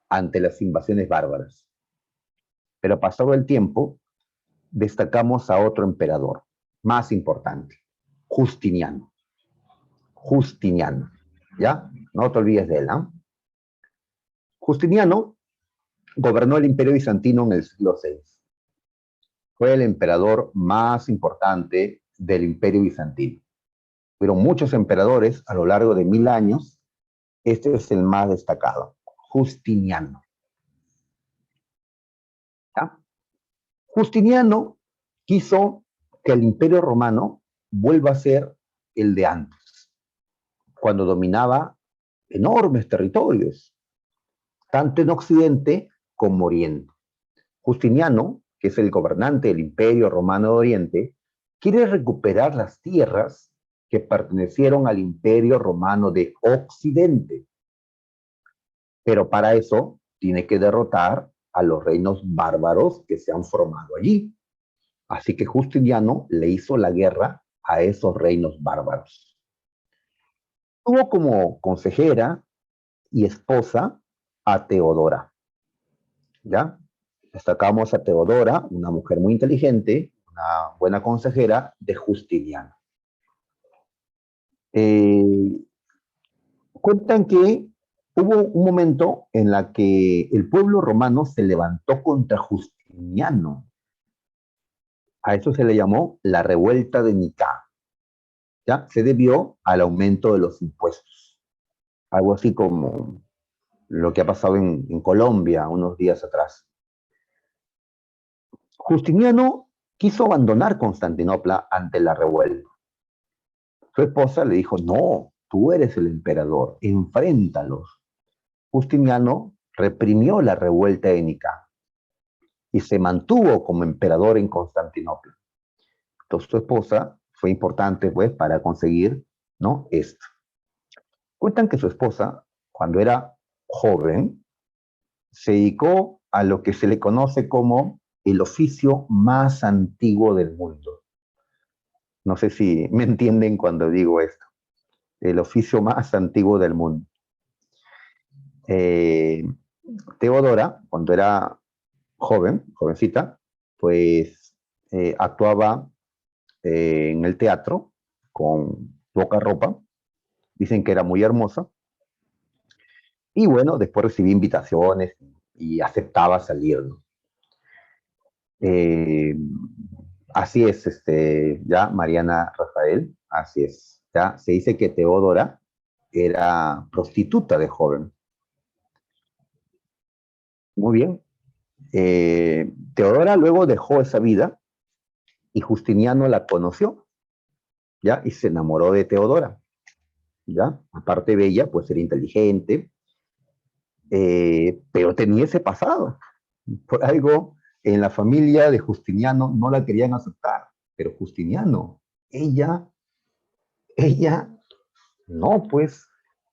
Speaker 1: ante las invasiones bárbaras. Pero pasado el tiempo, destacamos a otro emperador más importante, Justiniano. Justiniano, ¿ya? No te olvides de él, ¿no? Justiniano gobernó el imperio bizantino en el siglo VI. Fue el emperador más importante del imperio bizantino. Fueron muchos emperadores a lo largo de 1000 años. Este es el más destacado, Justiniano. ¿Ya? Justiniano quiso que el imperio romano vuelva a ser el de antes, cuando dominaba enormes territorios, tanto en Occidente como Oriente. Justiniano, que es el gobernante del imperio romano de Oriente, quiere recuperar las tierras que pertenecieron al imperio romano de Occidente. Pero para eso tiene que derrotar a los reinos bárbaros que se han formado allí. Así que Justiniano le hizo la guerra a esos reinos bárbaros. Tuvo como consejera y esposa a Teodora. ¿Ya? Destacamos a Teodora, una mujer muy inteligente, una buena consejera de Justiniano. Eh, Cuentan que hubo un momento en la que el pueblo romano se levantó contra Justiniano. A eso se le llamó la revuelta de Nicá. ¿Ya? Se debió al aumento de los impuestos. Algo así como lo que ha pasado en Colombia unos días atrás. Justiniano quiso abandonar Constantinopla ante la revuelta. Su esposa le dijo, no, tú eres el emperador, enfréntalos. Justiniano reprimió la revuelta de Nicá y se mantuvo como emperador en Constantinopla. Entonces su esposa fue importante pues para conseguir, ¿no?, esto. Cuentan que su esposa, cuando era joven, se dedicó a lo que se le conoce como el oficio más antiguo del mundo. No sé si me entienden cuando digo esto. El oficio más antiguo del mundo. Eh, Teodora, cuando era jovencita, pues actuaba en el teatro con poca ropa. Dicen que era muy hermosa. Y bueno, después recibí invitaciones y aceptaba salir, ¿no? Eh, Así es, ya Mariana Rafael, así es. Ya se dice que Teodora era prostituta de joven. Muy bien. Teodora luego dejó esa vida y Justiniano la conoció, ¿ya? Y se enamoró de Teodora, ¿ya? Aparte de ella, pues era inteligente, pero tenía ese pasado. Por algo, en la familia de Justiniano no la querían aceptar, pero Justiniano, ella, ella, no, pues,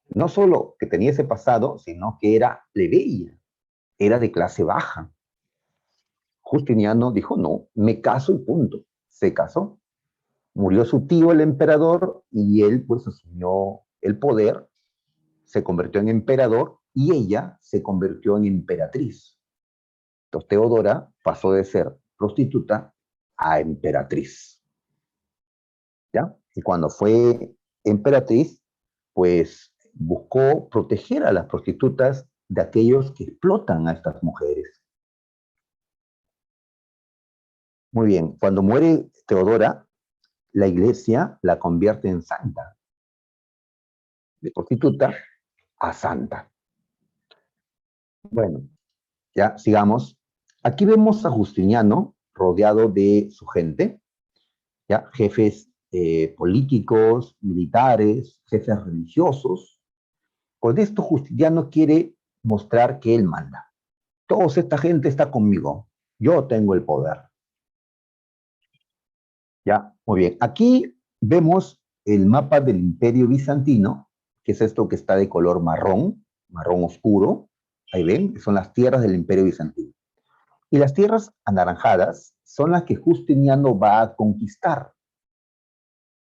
Speaker 1: no solo que tenía ese pasado, sino que era plebeya, era de clase baja. Justiniano dijo, no, me caso y punto. Se casó. Murió su tío, el emperador, y él pues asumió el poder, se convirtió en emperador y ella se convirtió en emperatriz. Entonces Teodora pasó de ser prostituta a emperatriz, ¿ya? Y cuando fue emperatriz, pues buscó proteger a las prostitutas de aquellos que explotan a estas mujeres. Muy bien, cuando muere Teodora, la iglesia la convierte en santa, de prostituta a santa. Bueno, ya sigamos. Aquí vemos a Justiniano rodeado de su gente, ya jefes políticos, militares, jefes religiosos. Con esto Justiniano quiere mostrar que él manda. Toda esta gente está conmigo. Yo tengo el poder. Ya, muy bien. Aquí vemos el mapa del Imperio Bizantino, que es esto que está de color marrón, marrón oscuro. Ahí ven, son las tierras del Imperio Bizantino. Y las tierras anaranjadas son las que Justiniano va a conquistar.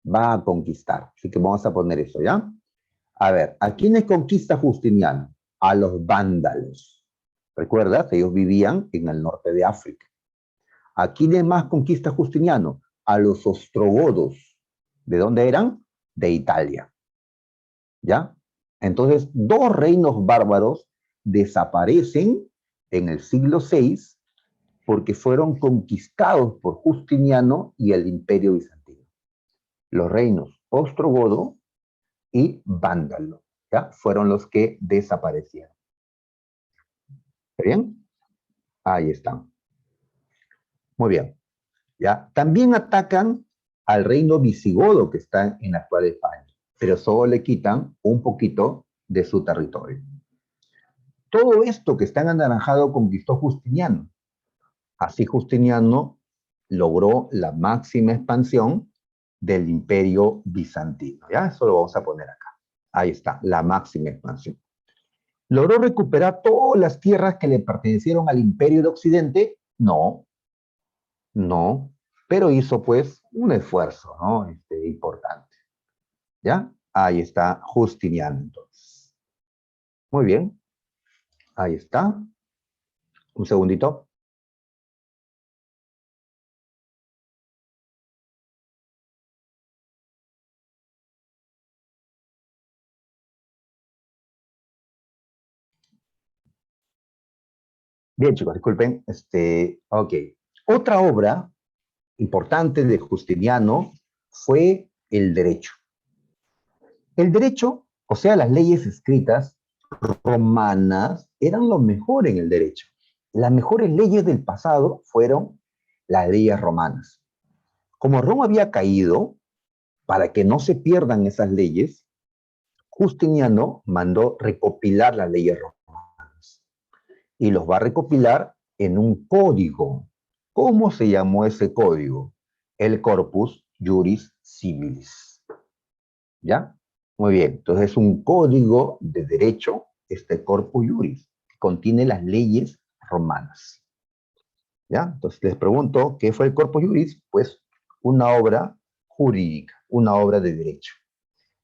Speaker 1: Va a conquistar. Así que vamos a poner eso, ¿ya? A ver, ¿a quiénes conquista Justiniano? A los vándalos. ¿Recuerdas? Ellos vivían en el norte de África. ¿A quiénes más conquista Justiniano? A los ostrogodos. ¿De dónde eran? De Italia. ¿Ya? Entonces, dos reinos bárbaros desaparecen en el siglo VI porque fueron conquistados por Justiniano y el Imperio Bizantino. Los reinos ostrogodo y vándalo, ¿ya? Fueron los que desaparecieron. ¿Está bien? Ahí están. Muy bien. ¿Ya? También atacan al reino visigodo que está en la actual España, pero solo le quitan un poquito de su territorio. Todo esto que está en anaranjado conquistó Justiniano. Así Justiniano logró la máxima expansión del imperio bizantino. ¿Ya? Eso lo vamos a poner acá. Ahí está, la máxima expansión. ¿Logró recuperar todas las tierras que le pertenecieron al imperio de Occidente? No, no, pero hizo pues un esfuerzo, ¿no? Importante. ¿Ya? Ahí está Justiniano entonces. Muy bien, ahí está. Un segundito. Bien, chicos, disculpen. Ok. Otra obra importante de Justiniano fue el derecho. El derecho, o sea, las leyes escritas romanas, eran lo mejor en el derecho. Las mejores leyes del pasado fueron las leyes romanas. Como Roma había caído, para que no se pierdan esas leyes, Justiniano mandó recopilar las leyes romanas y los va a recopilar en un código. ¿Cómo se llamó ese código? El Corpus Juris Civilis. ¿Ya? Muy bien. Entonces es un código de derecho, este Corpus Juris, que contiene las leyes romanas. ¿Ya? Entonces les pregunto, ¿qué fue el Corpus Juris? Pues una obra jurídica, una obra de derecho.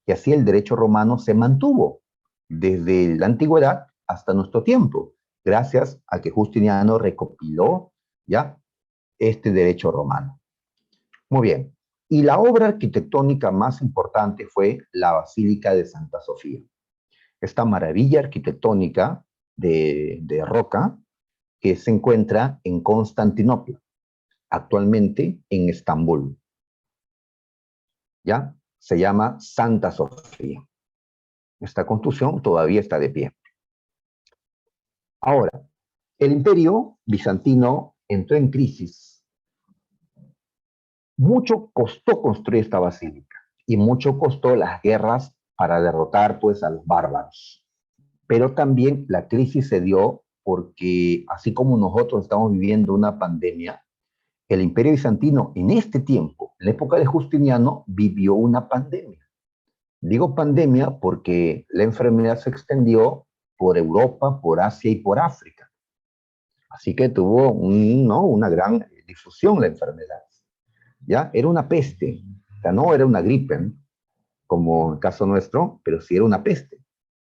Speaker 1: Y así el derecho romano se mantuvo desde la antigüedad hasta nuestro tiempo, gracias a que Justiniano recopiló ya este derecho romano. Muy bien. Y la obra arquitectónica más importante fue la Basílica de Santa Sofía. Esta maravilla arquitectónica de roca que se encuentra en Constantinopla, actualmente en Estambul. ¿Ya? Se llama Santa Sofía. Esta construcción todavía está de pie. Ahora, el imperio bizantino entró en crisis. Mucho costó construir esta basílica y mucho costó las guerras para derrotar pues a los bárbaros. Pero también la crisis se dio porque así como nosotros estamos viviendo una pandemia, el imperio bizantino en este tiempo, en la época de Justiniano, vivió una pandemia. Digo pandemia porque la enfermedad se extendió por Europa, por Asia y por África. Así que tuvo ¿no? una gran difusión la enfermedad. ¿Ya? Era una peste, o sea, no era una gripe, ¿no? Como en el caso nuestro, pero sí era una peste,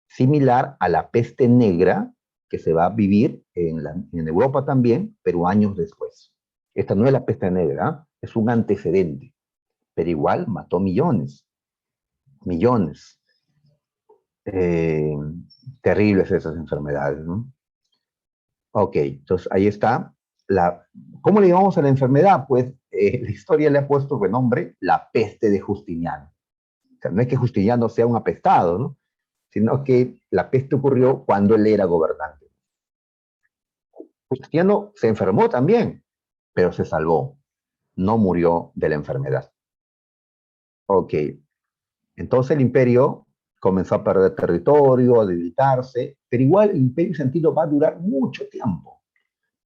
Speaker 1: similar a la peste negra que se va a vivir en Europa también, pero años después. Esta no es la peste negra, ¿eh? Es un antecedente, pero igual mató millones, millones. Eh, Terribles esas enfermedades, ¿no? Ok, entonces ahí está. ¿Cómo le llamamos a la enfermedad? Pues la historia le ha puesto de nombre la peste de Justiniano. O sea, no es que Justiniano sea un apestado, ¿no? Sino que la peste ocurrió cuando él era gobernante. Justiniano se enfermó también, pero se salvó, no murió de la enfermedad. Ok, entonces el imperio comenzó a perder territorio, a debilitarse, pero igual el imperio bizantino va a durar mucho tiempo.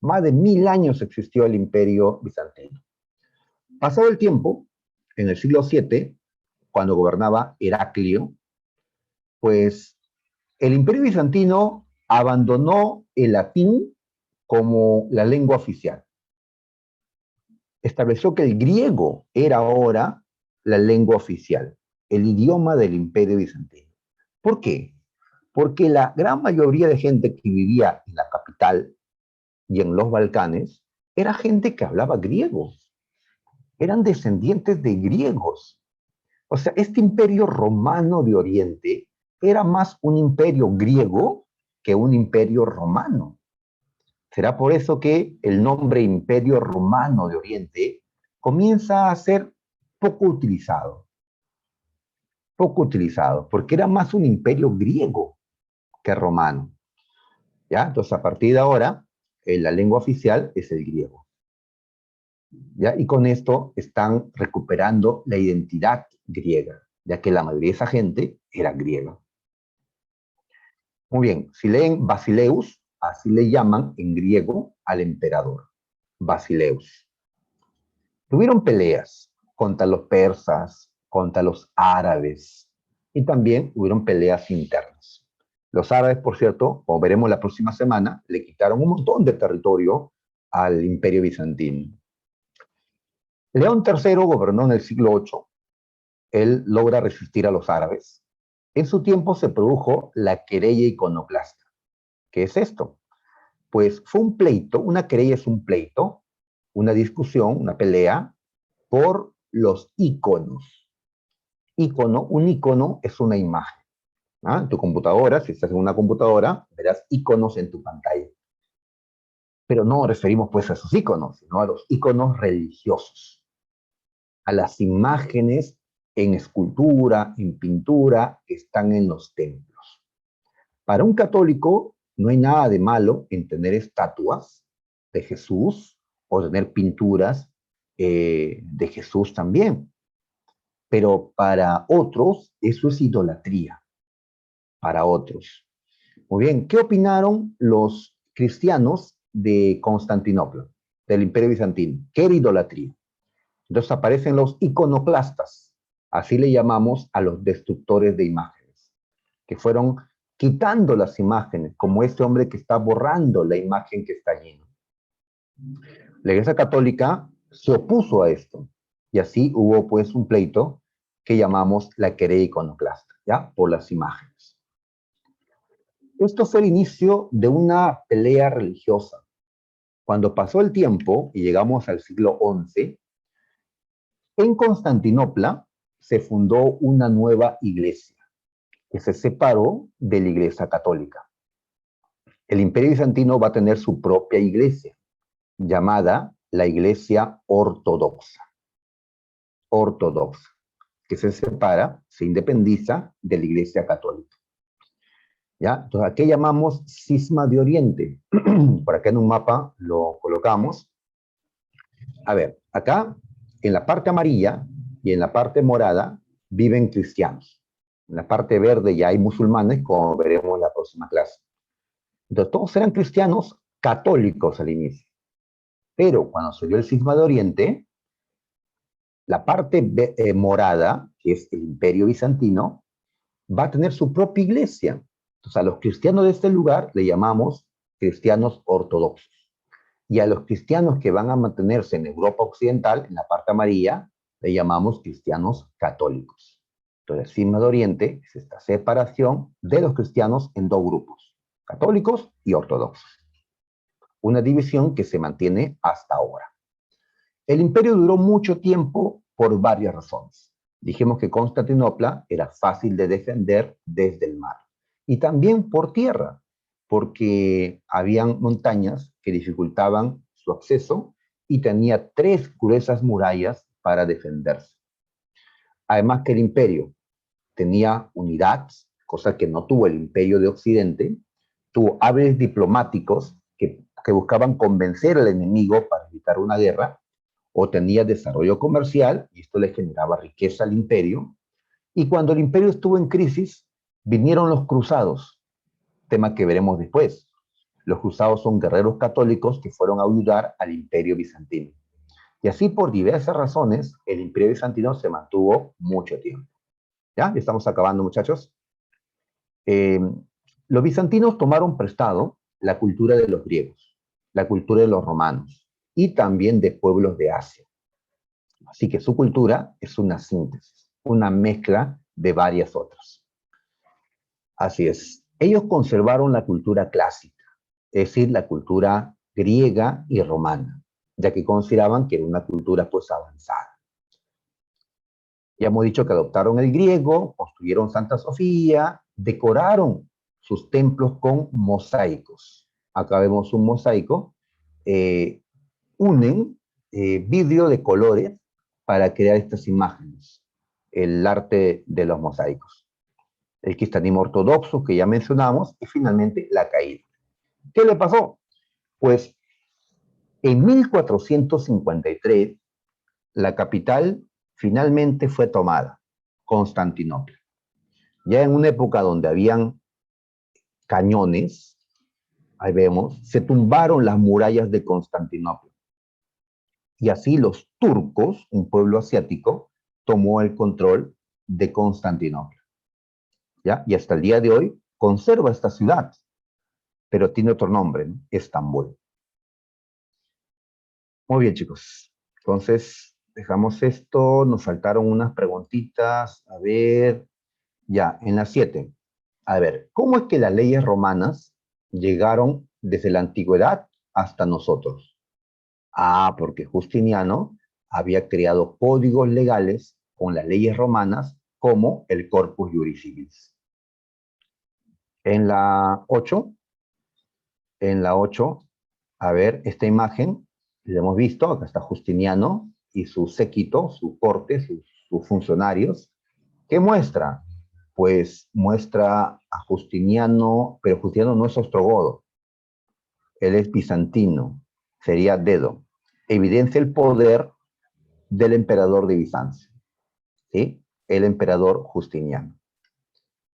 Speaker 1: Más de 1000 años existió el imperio bizantino. Pasado el tiempo, en el siglo VII, cuando gobernaba Heraclio, pues el imperio bizantino abandonó el latín como la lengua oficial. Estableció que el griego era ahora la lengua oficial, el idioma del imperio bizantino. ¿Por qué? Porque la gran mayoría de gente que vivía en la capital y en los Balcanes era gente que hablaba griego, eran descendientes de griegos. O sea, este imperio romano de Oriente era más un imperio griego que un imperio romano. Será por eso que el nombre Imperio Romano de Oriente comienza a ser poco poco utilizado, porque era más un imperio griego que romano. ¿Ya? Entonces, a partir de ahora, la lengua oficial es el griego. ¿Ya? Y con esto están recuperando la identidad griega, ya que la mayoría de esa gente era griega. Muy bien, si leen Basileus, así le llaman en griego al emperador, Basileus. Tuvieron peleas contra los persas, contra los árabes, y también hubieron peleas internas. Los árabes, por cierto, como veremos la próxima semana, le quitaron un montón de territorio al imperio bizantino. León III gobernó en el siglo VIII. Él logra resistir a los árabes. En su tiempo se produjo la querella iconoclasta. ¿Qué es esto? Pues fue un pleito, una querella es un pleito, una discusión, una pelea por los iconos. Un icono es una imagen. ¿Ah? En tu computadora, si estás en una computadora, verás iconos en tu pantalla. Pero no nos referimos pues a esos íconos, sino a los íconos religiosos, a las imágenes en escultura, en pintura, que están en los templos. Para un católico no hay nada de malo en tener estatuas de Jesús o tener pinturas de Jesús también. Pero para otros eso es idolatría, para otros. Muy bien, ¿qué opinaron los cristianos de Constantinopla, del Imperio Bizantino? ¿Qué era idolatría? Entonces aparecen los iconoclastas, así le llamamos a los destructores de imágenes, que fueron quitando las imágenes, como este hombre que está borrando la imagen que está allí. La Iglesia Católica se opuso a esto, y así hubo pues un pleito que llamamos la querella iconoclasta, ¿ya? Por las imágenes. Esto fue el inicio de una pelea religiosa. Cuando pasó el tiempo y llegamos al siglo XI, en Constantinopla se fundó una nueva iglesia que se separó de la Iglesia Católica. El Imperio Bizantino va a tener su propia iglesia, llamada la Iglesia Ortodoxa. Ortodoxa, que se separa, se independiza de la Iglesia Católica. ¿Ya? Entonces, ¿a qué llamamos Cisma de Oriente? Por acá en un mapa lo colocamos. A ver, acá en la parte amarilla y en la parte morada viven cristianos. En la parte verde ya hay musulmanes, como veremos en la próxima clase. Entonces, todos eran cristianos católicos al inicio. Pero cuando se dio el Cisma de Oriente, la parte morada, que es el Imperio Bizantino, va a tener su propia iglesia. Entonces, a los cristianos de este lugar le llamamos cristianos ortodoxos. Y a los cristianos que van a mantenerse en Europa Occidental, en la parte amarilla, le llamamos cristianos católicos. Entonces, el Cisma de Oriente es esta separación de los cristianos en dos grupos, católicos y ortodoxos. Una división que se mantiene hasta ahora. El imperio duró mucho tiempo por varias razones. Dijimos que Constantinopla era fácil de defender desde el mar. Y también por tierra, porque habían montañas que dificultaban su acceso y tenía 3 gruesas murallas para defenderse. Además que el imperio tenía unidad, cosa que no tuvo el imperio de Occidente, tuvo hábiles diplomáticos que buscaban convencer al enemigo para evitar una guerra, o tenía desarrollo comercial, y esto le generaba riqueza al imperio, y cuando el imperio estuvo en crisis, vinieron los cruzados, tema que veremos después. Los cruzados son guerreros católicos que fueron a ayudar al imperio bizantino. Y así, por diversas razones, el imperio bizantino se mantuvo mucho tiempo. ¿Ya? Estamos acabando, muchachos. Los bizantinos tomaron prestado la cultura de los griegos, la cultura de los romanos y también de pueblos de Asia. Así que su cultura es una síntesis, una mezcla de varias otras. Así es. Ellos conservaron la cultura clásica, es decir, la cultura griega y romana, ya que consideraban que era una cultura pues avanzada. Ya hemos dicho que adoptaron el griego, construyeron Santa Sofía, decoraron sus templos con mosaicos. Acá vemos un mosaico. Unen vidrio de colores para crear estas imágenes, el arte de los mosaicos. El cristianismo ortodoxo que ya mencionamos y finalmente la caída. ¿Qué le pasó? Pues en 1453 la capital finalmente fue tomada, Constantinopla. Ya en una época donde habían cañones, ahí vemos, se tumbaron las murallas de Constantinopla. Y así los turcos, un pueblo asiático, tomó el control de Constantinopla. ¿Ya? Y hasta el día de hoy conserva esta ciudad, pero tiene otro nombre, ¿no? Estambul. Muy bien, chicos. Entonces, dejamos esto. Nos faltaron unas preguntitas. A ver, ya, en las 7. A ver, ¿cómo es que las leyes romanas llegaron desde la antigüedad hasta nosotros? Ah, porque Justiniano había creado códigos legales con las leyes romanas como el Corpus Juris Civilis. En la 8, A ver, esta imagen, la hemos visto, acá está Justiniano y su séquito, su corte, sus funcionarios. ¿Qué muestra? Pues muestra a Justiniano, pero Justiniano no es ostrogodo, él es bizantino, sería Dedo. Evidencia el poder del emperador de Bizancio, ¿sí? El emperador Justiniano.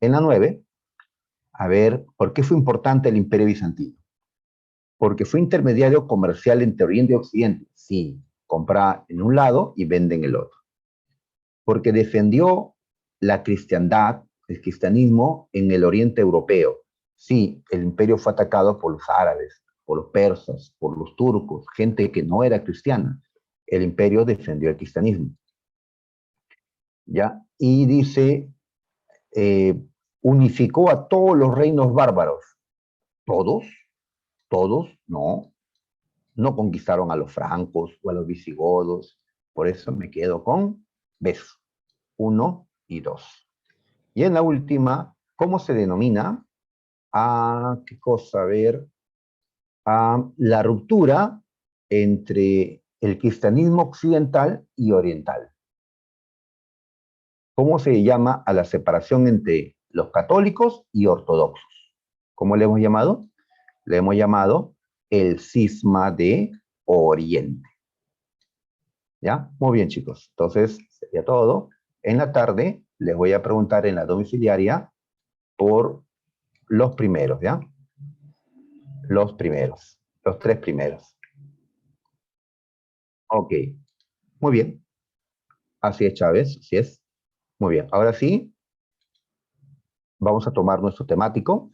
Speaker 1: En la 9, a ver, ¿por qué fue importante el imperio bizantino? Porque fue intermediario comercial entre Oriente y Occidente. Sí, compra en un lado y vende en el otro. Porque defendió la cristiandad, el cristianismo en el Oriente Europeo. Sí, el imperio fue atacado por los árabes, por los persas, por los turcos, gente que no era cristiana. El imperio defendió el cristianismo. ¿Ya? Y dice, eh, unificó a todos los reinos bárbaros. ¿Todos? ¿Todos? No. No conquistaron a los francos o a los visigodos. Por eso me quedo con beso. 1 y 2. Y en la última, ¿cómo se denomina? ¿Qué cosa? A ver. La ruptura entre el cristianismo occidental y oriental. ¿Cómo se llama a la separación entre los católicos y ortodoxos? ¿Cómo le hemos llamado? Le hemos llamado el cisma de Oriente. ¿Ya? Muy bien, chicos. Entonces, sería todo. En la tarde les voy a preguntar en la domiciliaria por los primeros, ¿ya? Los primeros, los tres primeros. Ok, muy bien. Así es, Chávez, así es. Muy bien. Ahora sí, vamos a tomar nuestro temático.